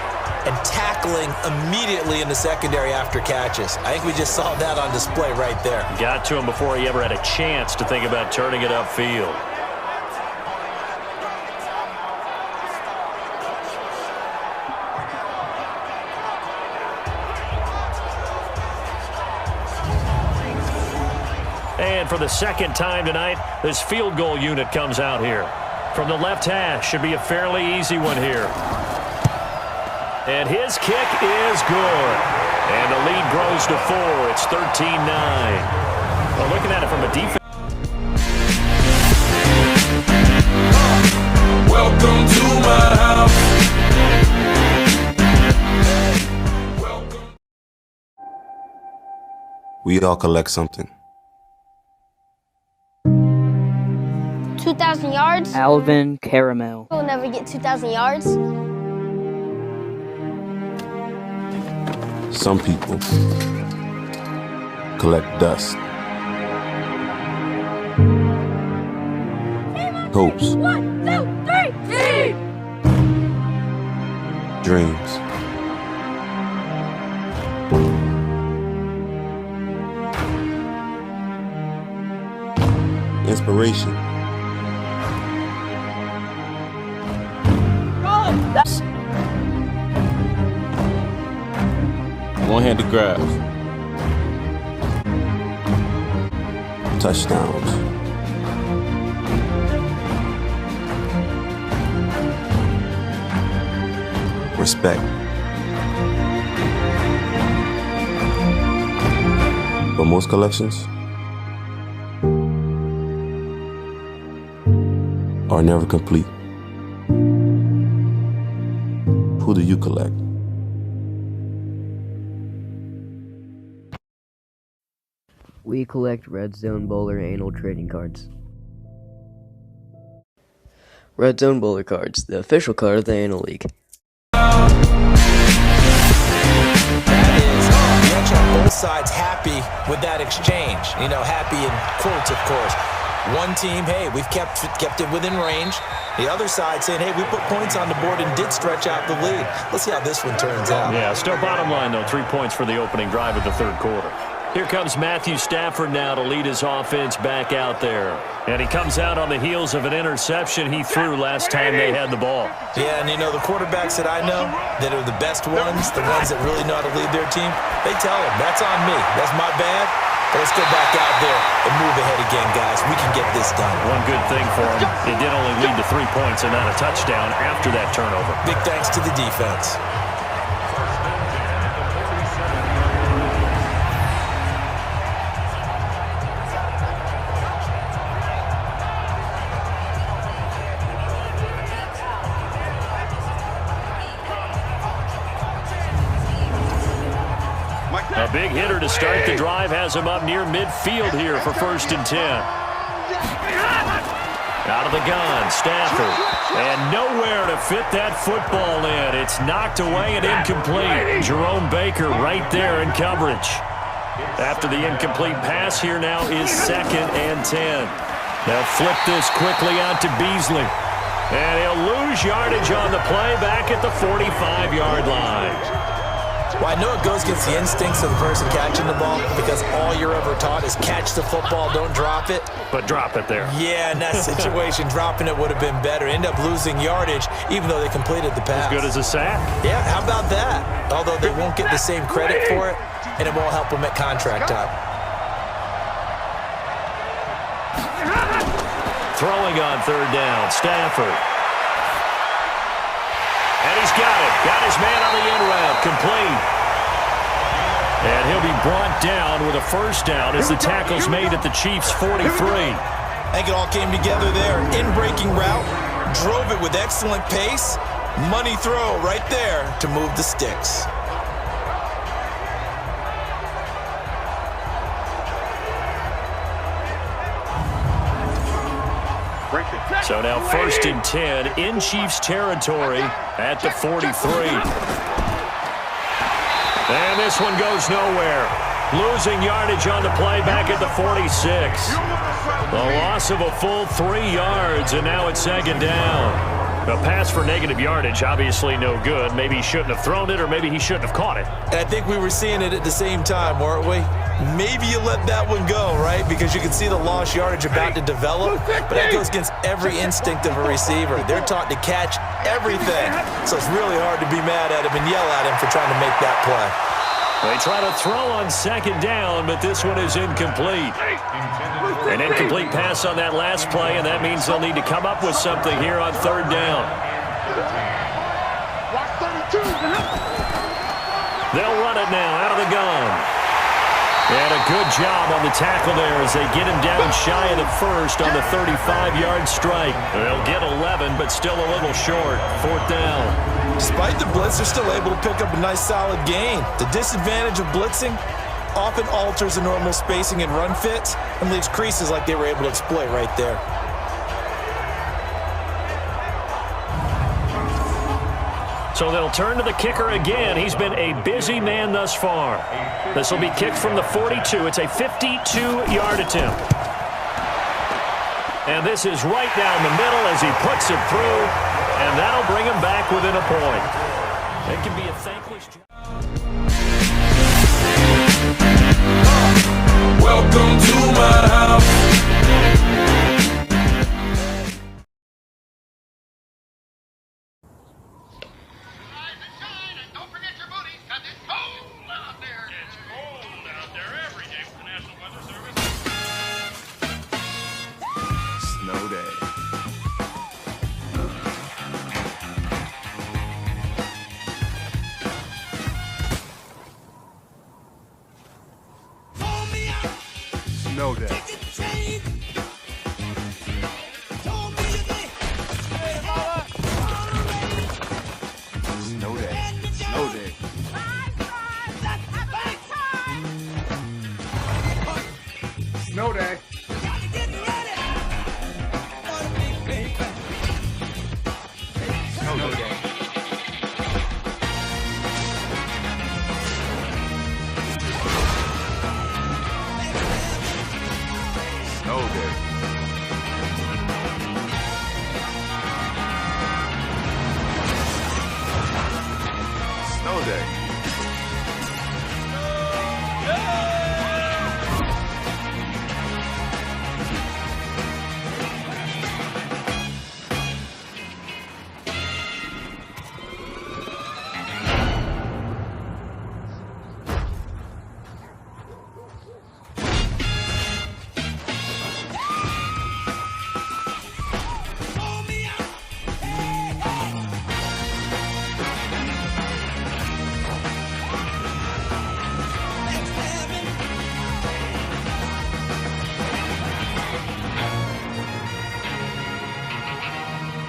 and tackling immediately in the secondary after catches. I think we just saw that on display right there. Got to him before he ever had a chance to think about turning it upfield. And for the 2nd time tonight, this field goal unit comes out here. from the left hash. Should be a fairly easy one here. And his kick is good. And the lead grows to 4. It's 13-9. Well, looking at it from a defense. Welcome to my house. We all collect something. 2,000 yards? Alvin Caramel. We'll never get 2,000 yards. Some people collect dust. Hopes. 1, 2, 3, Dreams. Inspiration. One-handed grabs. Touchdowns. Respect. But most collections are never complete. Who do you collect? We collect Red Zone Bowler anal trading cards. Red Zone Bowler cards, the official card of the Anal League. That is, you actually have both sides happy with that exchange. You know, happy in quotes, of course. One team, hey, we've kept it within range. The other side saying, hey, we put points on the board and did stretch out the lead. Let's see how this one turns out. Yeah, still bottom line, though, 3 points for the opening drive of the third quarter. Here comes Matthew Stafford now to lead his offense back out there. And he comes out on the heels of an interception he threw last time they had the ball. Yeah, and you know, the quarterbacks that I know that are the best ones, the ones that really know how to lead their team, they tell them, that's on me. That's my bad. But let's go back out there and move ahead again, guys. We can get this done. One good thing for him, it did only lead to 3 points and not a touchdown after that turnover. Big thanks to the defense. A big hitter to start the drive has him up near midfield here for 1st and 10. Out of the gun, Stafford. And nowhere to fit that football in. It's knocked away and incomplete. Jerome Baker right there in coverage. After the incomplete pass, here now is 2nd and 10. They'll flip this quickly out to Beasley. And he'll lose yardage on the play back at the 45-yard line. Well, I know it goes against the instincts of the person catching the ball because all you're ever taught is catch the football, don't drop it. But drop it there. Yeah, in that situation, dropping it would have been better. End up losing yardage even though they completed the pass. As good as a sack. Yeah, how about that? Although they won't get the same credit for it, and it won't help them at contract time. Throwing on 3rd down, Stafford. And he's got it. Got his man on the end route. Complete. And he'll be brought down with a 1st down as the tackle's made at the Chiefs' 43. I think it all came together there. In-breaking route. Drove it with excellent pace. Money throw right there to move the sticks. So now 1st and 10 in Chiefs territory at the 43. And this one goes nowhere. Losing yardage on the play back at the 46. The loss of a full 3 yards, and now it's 2nd down. A pass for negative yardage, obviously no good. Maybe he shouldn't have thrown it, or maybe he shouldn't have caught it. And I think we were seeing it at the same time, weren't we? Maybe you let that one go, right? Because you can see the lost yardage about to develop, but that goes against every instinct of a receiver. They're taught to catch everything. So it's really hard to be mad at him and yell at him for trying to make that play. They try to throw on second down, but this one is incomplete. An incomplete pass on that last play, and that means they'll need to come up with something here on third down. They'll run it now out of the gun. And a good job on the tackle there as they get him down shy of the first on the 35-yard strike. They'll get 11, but still a little short. Fourth down. Despite the blitz, they're still able to pick up a nice solid gain. The disadvantage of blitzing often alters the normal spacing and run fits and leaves creases like they were able to exploit right there. So they'll turn to the kicker again. He's been a busy man thus far. This will be kicked from the 42. It's a 52-yard attempt. And this is right down the middle as he puts it through, and that'll bring him back within a point. It can be a thankless job. Welcome to my house. Snow day. Snow day. Snow day. Snow day. Snow day. Snow day. Snow day.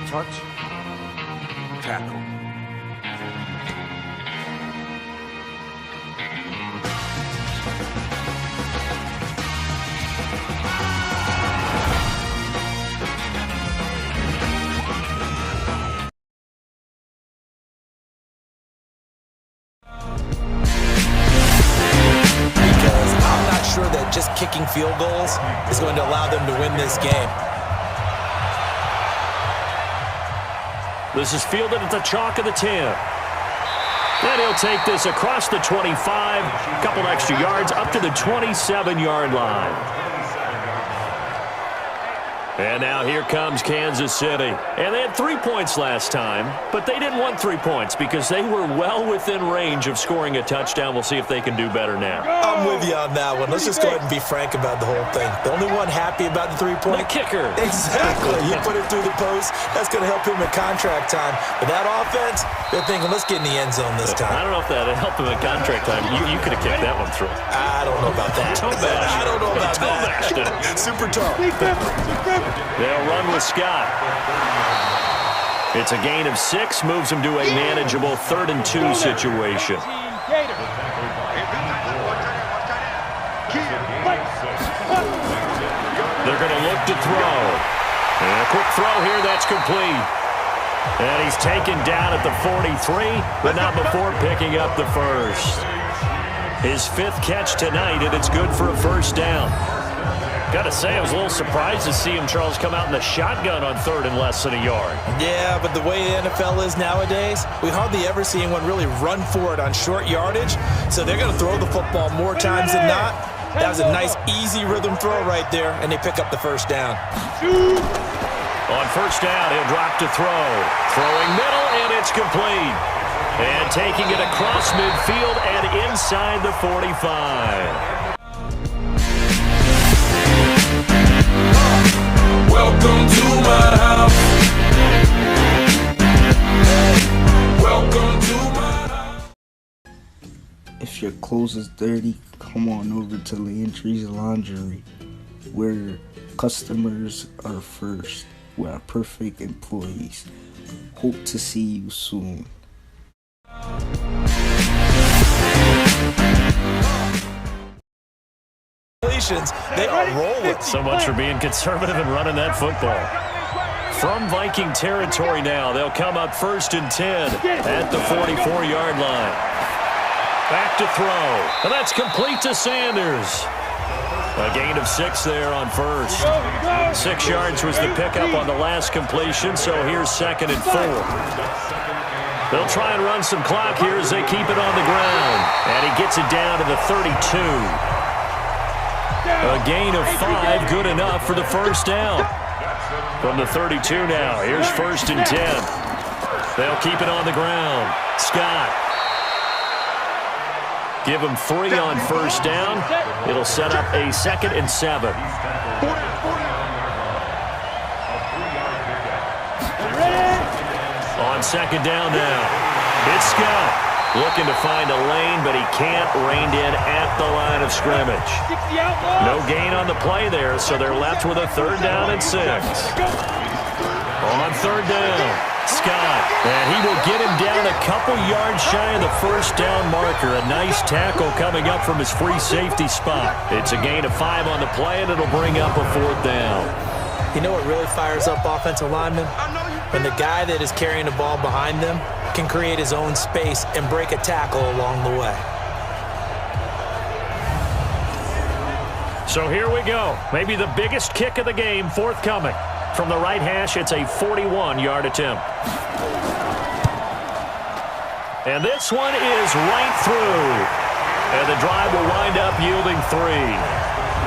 Touch, tackle. Because I'm not sure that just kicking field goals is going to allow them to win this game. This is fielded at the chalk of the 10. And he'll take this across the 25, a couple extra yards, up to the 27-yard line. And now here comes Kansas City. And they had 3 points last time, but they didn't want 3 points because they were well within range of scoring a touchdown. We'll see if they can do better now. I'm with you on that one. Let's just go ahead and be frank about the whole thing. The only one happy about the 3-point? The kicker. Exactly. You put it through the post. That's going to help him in contract time. But that offense, they're thinking, let's get in the end zone this time. I don't know if that helped him in contract time. You could have kicked that one through. I don't know about that. I don't know about that. Super tough. They'll run with Scott. It's a gain of 6, moves him to a manageable 3rd and 2 situation. They're going to look to throw. And a quick throw here, that's complete. And he's taken down at the 43, but not before picking up the first. His 5th catch tonight, and it's good for a first down. Gotta say, I was a little surprised to see him, Charles, come out in the shotgun on 3rd and less than a yard. Yeah, but the way the NFL is nowadays, we hardly ever see anyone really run for it on short yardage. So they're going to throw the football more times than not. That was a nice, easy rhythm throw right there, and they pick up the first down. On first down, he'll drop to throw. Throwing middle, and it's complete. And taking it across midfield and inside the 45. Welcome to my house. Welcome to my house. If your clothes is dirty, come on over to Landry's Laundry, where customers are first. We are perfect employees. Hope to see you soon. They are rolling. So much for being conservative and running that football. From Viking territory now, they'll come up 1st and 10 at the 44-yard line. Back to throw, and that's complete to Sanders. A gain of 6 there on first. 6 yards was the pickup on the last completion, so here's 2nd and 4. They'll try and run some clock here as they keep it on the ground. And he gets it down to the 32. A gain of 5, good enough for the first down. From the 32 now, here's 1st and 10. They'll keep it on the ground. Scott. Give him 3 on first down. It'll set up a 2nd and 7. On 2nd down now, it's Scott. Looking to find a lane, but he can't. Reined in at the line of scrimmage. No gain on the play there, so they're left with a 3rd down and 6. On 3rd down, Scott. And he will get him down a couple yards shy of the first down marker. A nice tackle coming up from his free safety spot. It's a gain of 5 on the play, and it'll bring up a 4th down. You know what really fires up offensive linemen? When the guy that is carrying the ball behind them can create his own space and break a tackle along the way. So here we go. Maybe the biggest kick of the game forthcoming. From the right hash, it's a 41-yard attempt. And this one is right through. And the drive will wind up yielding 3.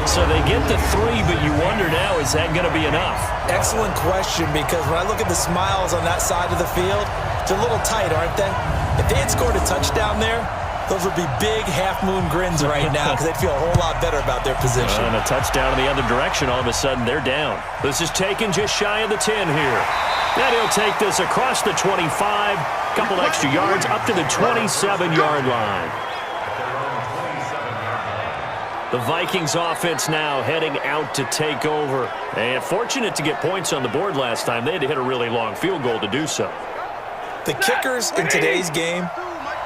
So they get the 3, but you wonder now, is that going to be enough? Excellent question, because when I look at the smiles on that side of the field, they're a little tight, aren't they? If they had scored a touchdown there, those would be big half-moon grins right now because they'd feel a whole lot better about their position. And a touchdown in the other direction, all of a sudden they're down. This is taken just shy of the 10 here. Then he'll take this across the 25, couple extra yards up to the 27-yard line. The Vikings offense now heading out to take over. And fortunate to get points on the board last time. They had to hit a really long field goal to do so. The kickers in today's game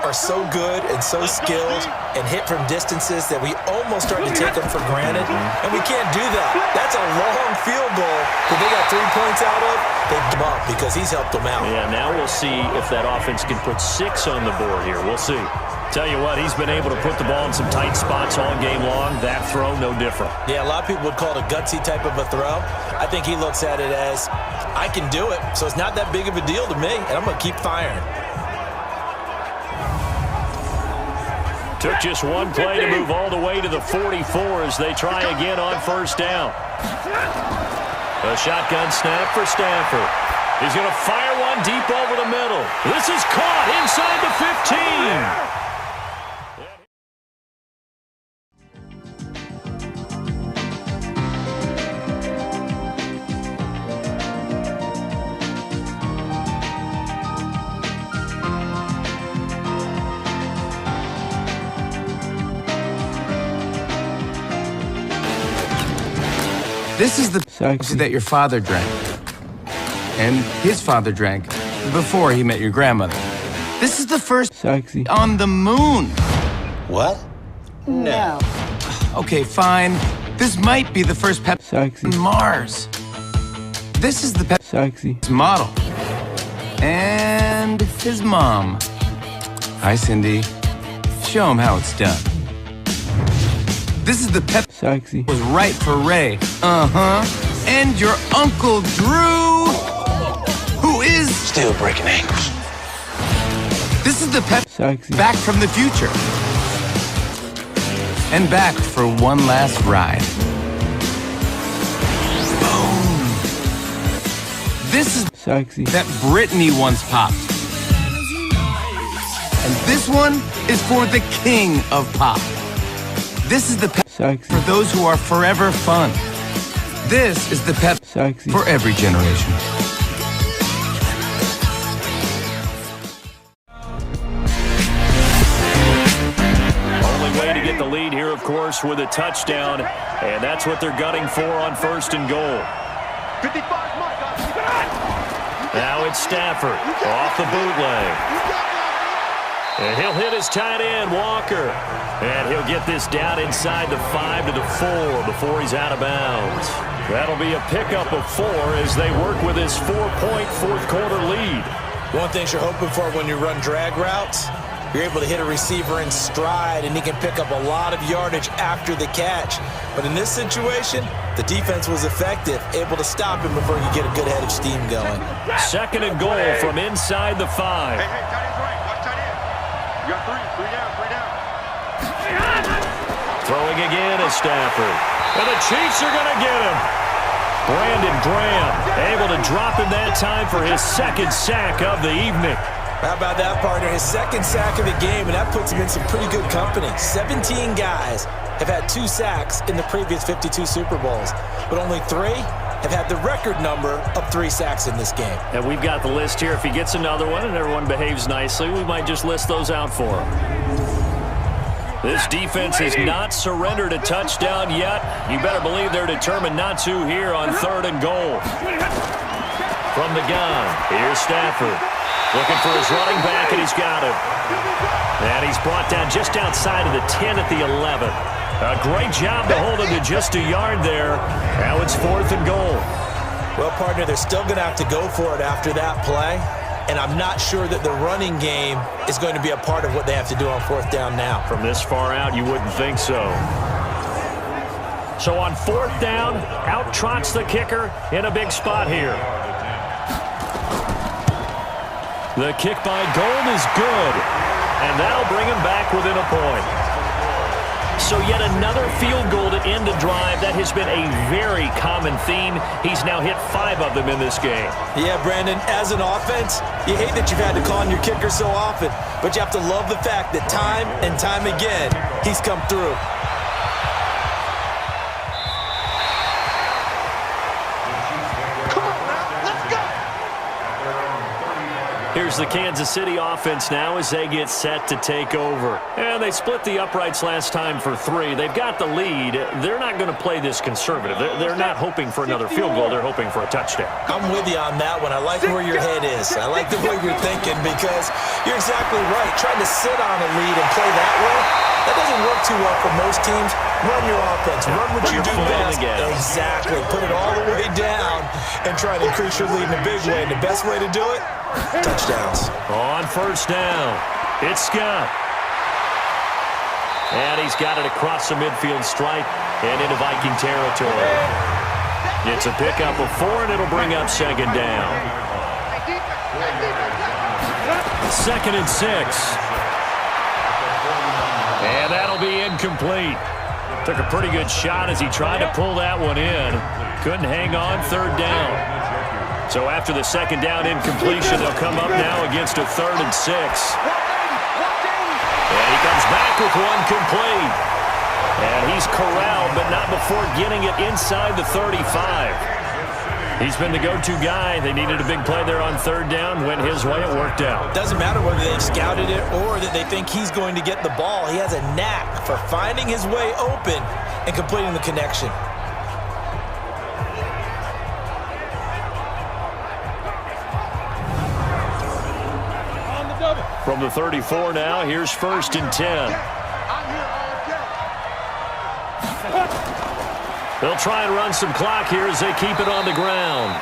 are so good and so skilled and hit from distances that we almost start to take them for granted. And we can't do that. That's a long field goal that they got 3 points out of. They give up because he's helped them out. Yeah, now we'll see if that offense can put 6 on the board here. We'll see. Tell you what, he's been able to put the ball in some tight spots all game long. That throw, no different. Yeah, a lot of people would call it a gutsy type of a throw. I think he looks at it as, I can do it, so it's not that big of a deal to me, and I'm going to keep firing. Took just one play to move all the way to the 44 as they try again on first down. A shotgun snap for Stafford. He's going to fire one deep over the middle. This is caught inside the 15. This is the Pepsi that your father drank. And his father drank before he met your grandmother. This is the first on the moon. What? No. Okay, fine. This might be the first Pepsi on Mars. This is the Pepsi model. And his mom. Hi, Cindy. Show him how it's done. This is the Pepsi was right for Ray. And your Uncle Drew, who is still breaking ankles. This is the Pepsi back from the future. And back for one last ride. Boom. This is that Britney once popped. And this one is for the king of pop. This is the Pepsi for those who are forever fun. This is the Pepsi for every generation. Only way to get the lead here, of course, with a touchdown, and that's what they're gunning for on 1st and goal. 55, Now it's Stafford off the bootleg. And he'll hit his tight end, Walker. And he'll get this down inside the 5 to the 4 before he's out of bounds. That'll be a pickup of 4 as they work with his 4-point fourth-quarter lead. One thing you're hoping for when you run drag routes, you're able to hit a receiver in stride, and he can pick up a lot of yardage after the catch. But in this situation, the defense was effective, able to stop him before you get a good head of steam going. 2nd and goal from inside the 5. Hey, tight end's right. Watch tight end. You got 3 down. Throwing again is Stafford. And the Chiefs are going to get him. Brandon Graham able to drop him that time for his 2nd sack of the evening. How about that, partner? His 2nd sack of the game, and that puts him in some pretty good company. 17 guys have had 2 sacks in the previous 52 Super Bowls, but only 3 have had the record number of 3 sacks in this game. And we've got the list here. If he gets another one and everyone behaves nicely, we might just list those out for him. This defense has not surrendered a touchdown yet. You better believe they're determined not to here on 3rd and goal. From the gun, here's Stafford. Looking for his running back, and he's got him. And he's brought down just outside of the 10 at the 11. A great job to hold him to just a yard there. Now it's 4th and goal. Well, partner, they're still going to have to go for it after that play. And I'm not sure that the running game is going to be a part of what they have to do on 4th down now. From this far out, you wouldn't think so. So on 4th down, out trots the kicker in a big spot here. The kick by Gold is good, and that'll bring him back within a point. So yet another field goal to end a drive. That has been a very common theme. He's now hit 5 of them in this game. Yeah, Brandon, as an offense, you hate that you've had to call on your kicker so often, but you have to love the fact that time and time again, he's come through. Here's the Kansas City offense now as they get set to take over. And they split the uprights last time for 3. They've got the lead. They're not going to play this conservative. They're not hoping for another field goal. They're hoping for a touchdown. I'm with you on that one. I like where your head is. I like the way you're thinking because you're exactly right. Trying to sit on a lead and play that way, that doesn't work too well for most teams. Run your offense. Run what you do best. Exactly. Put it all the way down and try to increase your lead in a big way. And the best way to do it, touchdowns. On 1st down, it's Scott. And he's got it across the midfield stripe and into Viking territory. It's a pickup of 4, and it'll bring up 2nd down. 2nd and 6. And that'll be incomplete. Took a pretty good shot as he tried to pull that one in. Couldn't hang on. 3rd down. So after the 2nd down incompletion, they'll come up now against a 3rd and 6. And he comes back with one complete. And he's corralled, but not before getting it inside the 35. He's been the go-to guy. They needed a big play there on 3rd down. Went his way. It worked out. Doesn't matter whether they've scouted it or that they think he's going to get the ball. He has a knack for finding his way open and completing the connection. From the 34 now, here's 1st and 10. They'll try and run some clock here as they keep it on the ground.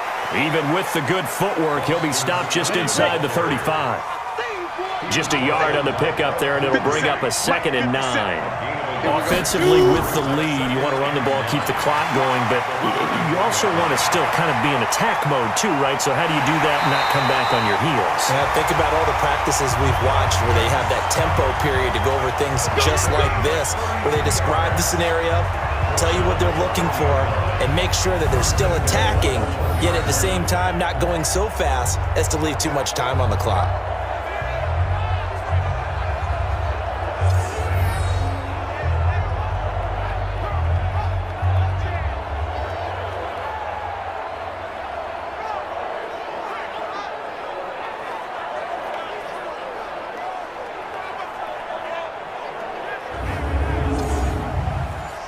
Even with the good footwork, he'll be stopped just inside the 35. Just a yard on the pickup there, and it'll bring up a 2nd and 9. Offensively with the lead, you want to run the ball, keep the clock going, but you also want to still kind of be in attack mode too, right? So how do you do that and not come back on your heels? Yeah, think about all the practices we've watched where they have that tempo period to go over things just like this, where they describe the scenario, tell you what they're looking for, and make sure that they're still attacking, yet at the same time not going so fast as to leave too much time on the clock.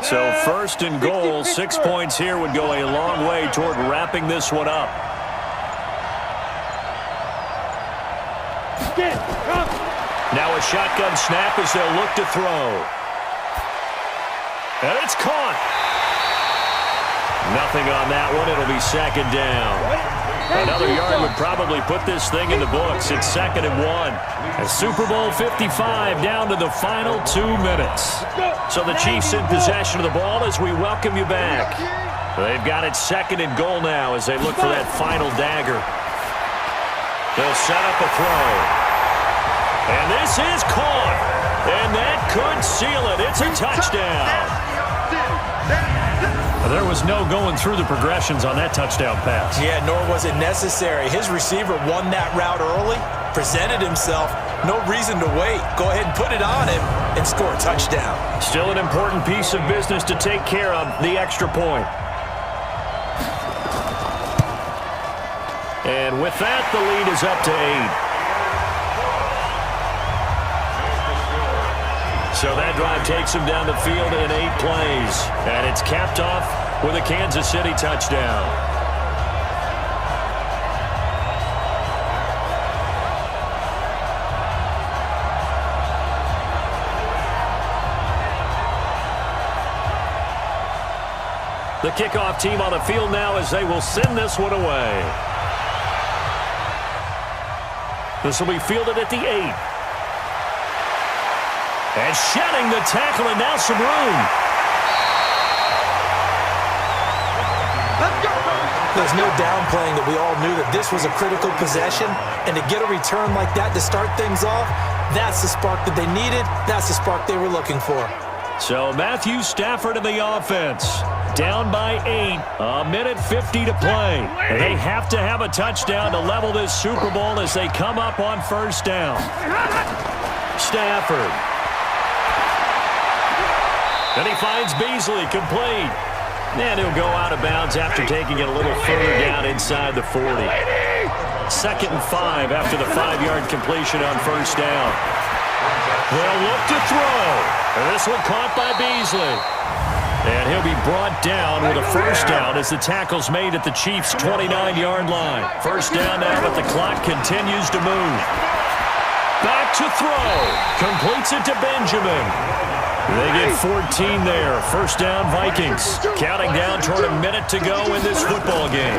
So first and goal, 6 points here would go a long way toward wrapping this one up. Now a shotgun snap as they'll look to throw. And it's caught. Nothing on that one. It'll be second down. Another yard would probably put this thing in the books. It's 2nd and 1. A Super Bowl 55 down to the final 2 minutes. So the Chiefs in possession of the ball as we welcome you back. They've got it 2nd and goal now as they look for that final dagger. They'll set up a throw. And this is caught. And that could seal it. It's a touchdown. There was no going through the progressions on that touchdown pass. Yeah, nor was it necessary. His receiver won that route early, presented himself. No reason to wait. Go ahead and put it on him and score a touchdown. Still an important piece of business to take care of, the extra point. And with that, the lead is up to 8. So that drive takes him down the field in 8 plays. And it's capped off with a Kansas City touchdown. The kickoff team on the field now as they will send this one away. This will be fielded at the 8. And shedding the tackle, and now some room. There's no downplaying that we all knew that this was a critical possession, and to get a return like that to start things off, that's the spark that they needed. That's the spark they were looking for. So Matthew Stafford in the offense. Down by 8, 1:50 to play. And they have to have a touchdown to level this Super Bowl as they come up on first down. Stafford. And he finds Beasley, complete. And he'll go out of bounds after taking it a little further down inside the 40. 2nd and 5 after the 5-yard completion on first down. They'll look to throw. And this one caught by Beasley. And he'll be brought down with a first down as the tackle's made at the Chiefs' 29-yard line. First down now, but the clock continues to move. Back to throw. Completes it to Benjamin. They get 14 there. First down, Vikings. Counting down toward a minute to go in this football game.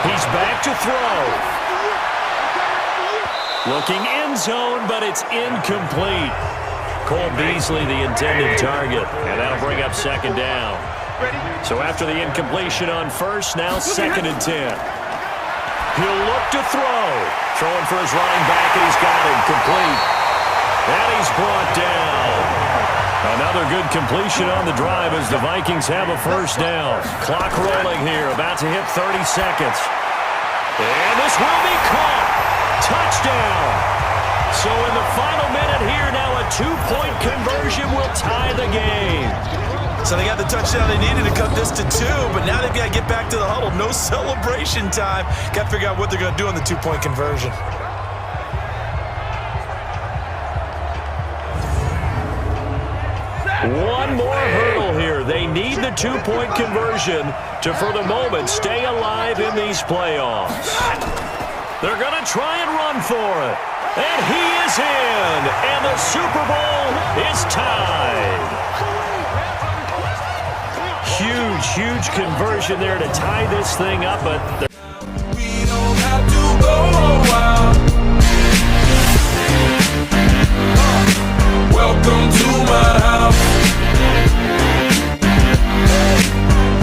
He's back to throw. Looking end zone, but it's incomplete. Cole Beasley, the intended target. And that'll bring up second down. So after the incompletion on first, now 2nd and 10. He'll look to throw. Throwing for his running back, and he's got him. Complete. And he's brought down. Another good completion on the drive as the Vikings have a first down. Clock rolling here, about to hit 30 seconds. And this will be caught. Touchdown. So in the final minute here, now a 2-point conversion will tie the game. So they got the touchdown they needed to cut this to 2, but now they've got to get back to the huddle. No celebration time. Got to figure out what they're going to do on the 2-point conversion. One more hurdle here. They need the 2-point conversion to, for the moment, stay alive in these playoffs. They're going to try and run for it. And he is in. And the Super Bowl is tied. Huge conversion there to tie this thing up. But We don't have to go wild. Welcome to my house.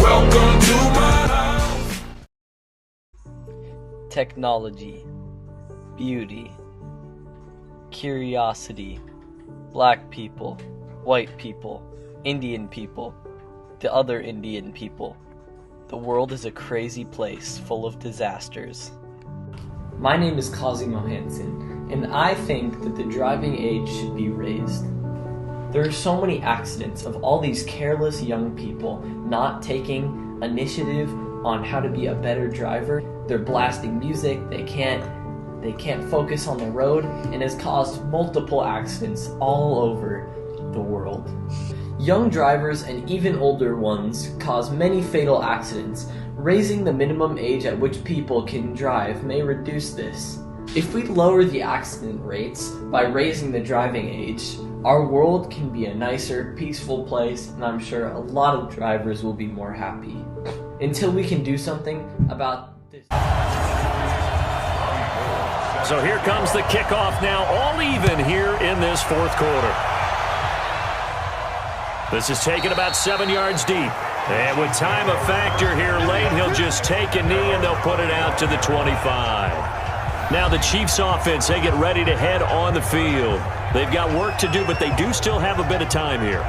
Welcome to my house. Technology, beauty, curiosity, black people, white people, Indian people, the other Indian people. The world is a crazy place full of disasters. My name is Cosimo Hansen, and I think that the driving age should be raised. There are so many accidents of all these careless young people not taking initiative on how to be a better driver. They're blasting music, they can't focus on the road, and has caused multiple accidents all over the world. Young drivers and even older ones cause many fatal accidents. Raising the minimum age at which people can drive may reduce this. If we lower the accident rates by raising the driving age, our world can be a nicer, peaceful place, and I'm sure a lot of drivers will be more happy. Until we can do something about this. So here comes the kickoff now, all even here in this fourth quarter. This is taken about 7 yards deep. And with time a factor here late, he'll just take a knee and they'll put it out to the 25. Now the Chiefs offense, they get ready to head on the field. They've got work to do, but they do still have a bit of time here.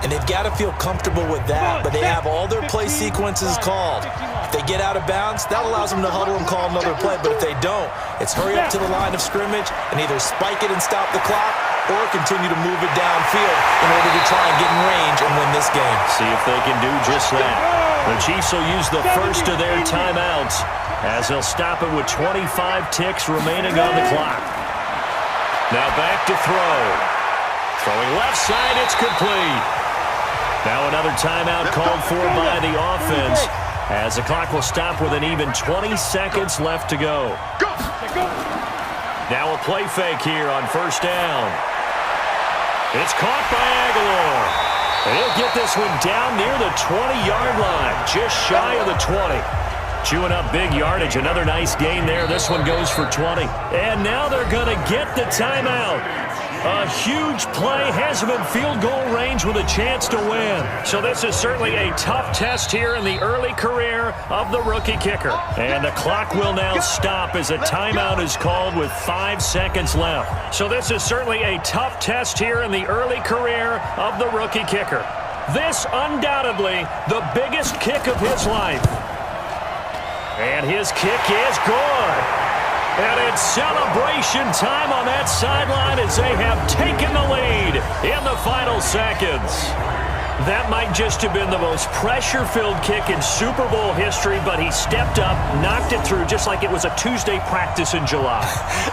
And they've got to feel comfortable with that, but they have all their play sequences called. If they get out of bounds, that allows them to huddle and call another play, but if they don't, it's hurry up to the line of scrimmage and either spike it and stop the clock or continue to move it downfield in order to try and get in range and win this game. See if they can do just that. The Chiefs will use the first of their timeouts as they'll stop it with 25 ticks remaining on the clock. Now back to throw. Throwing left side, it's complete. Now another timeout called for by the offense as the clock will stop with an even 20 seconds left to go. Now a play fake here on first down. It's caught by Aguilar. And he'll get this one down near the 20-yard line, just shy of the 20. Chewing up big yardage, another nice gain there. This one goes for 20. And now they're going to get the timeout. A huge play has him in field goal range with a chance to win. So this is certainly a tough test here in the early career of the rookie kicker. And the clock will now stop as a timeout is called with 5 seconds left. So this is certainly a tough test here in the early career of the rookie kicker. This undoubtedly the biggest kick of his life. And his kick is good. And it's celebration time on that sideline as they have taken the lead in the final seconds. That might just have been the most pressure-filled kick in Super Bowl history, but he stepped up, knocked it through just like it was a Tuesday practice in July.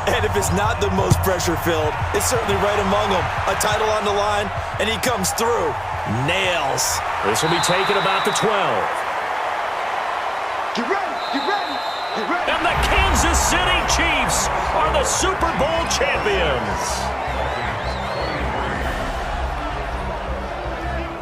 And if it's not the most pressure-filled, it's certainly right among them. A title on the line, and he comes through. Nails. This will be taken about the 12. Get ready, get ready. And the Kansas City Chiefs are the Super Bowl champions.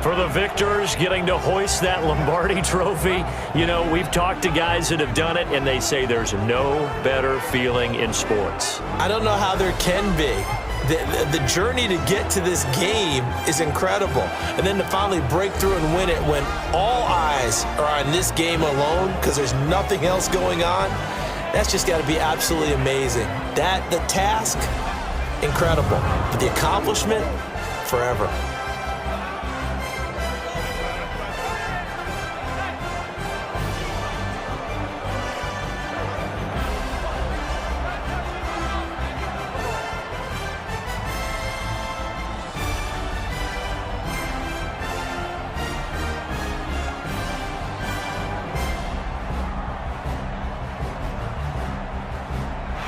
For the victors getting to hoist that Lombardi trophy, you know, we've talked to guys that have done it, and they say there's no better feeling in sports. I don't know how there can be. The journey to get to this game is incredible. And then to finally break through and win it when all eyes are on this game alone because there's nothing else going on, that's just got to be absolutely amazing. The task, incredible. But the accomplishment, forever.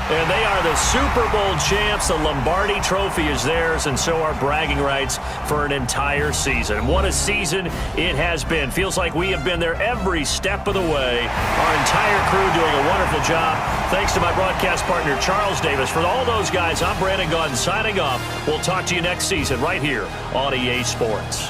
And they are the Super Bowl champs. The Lombardi trophy is theirs, and so are bragging rights for an entire season. What a season it has been. Feels like we have been there every step of the way. Our entire crew doing a wonderful job. Thanks to my broadcast partner, Charles Davis. For all those guys, I'm Brandon Gaudin signing off. We'll talk to you next season right here on EA Sports.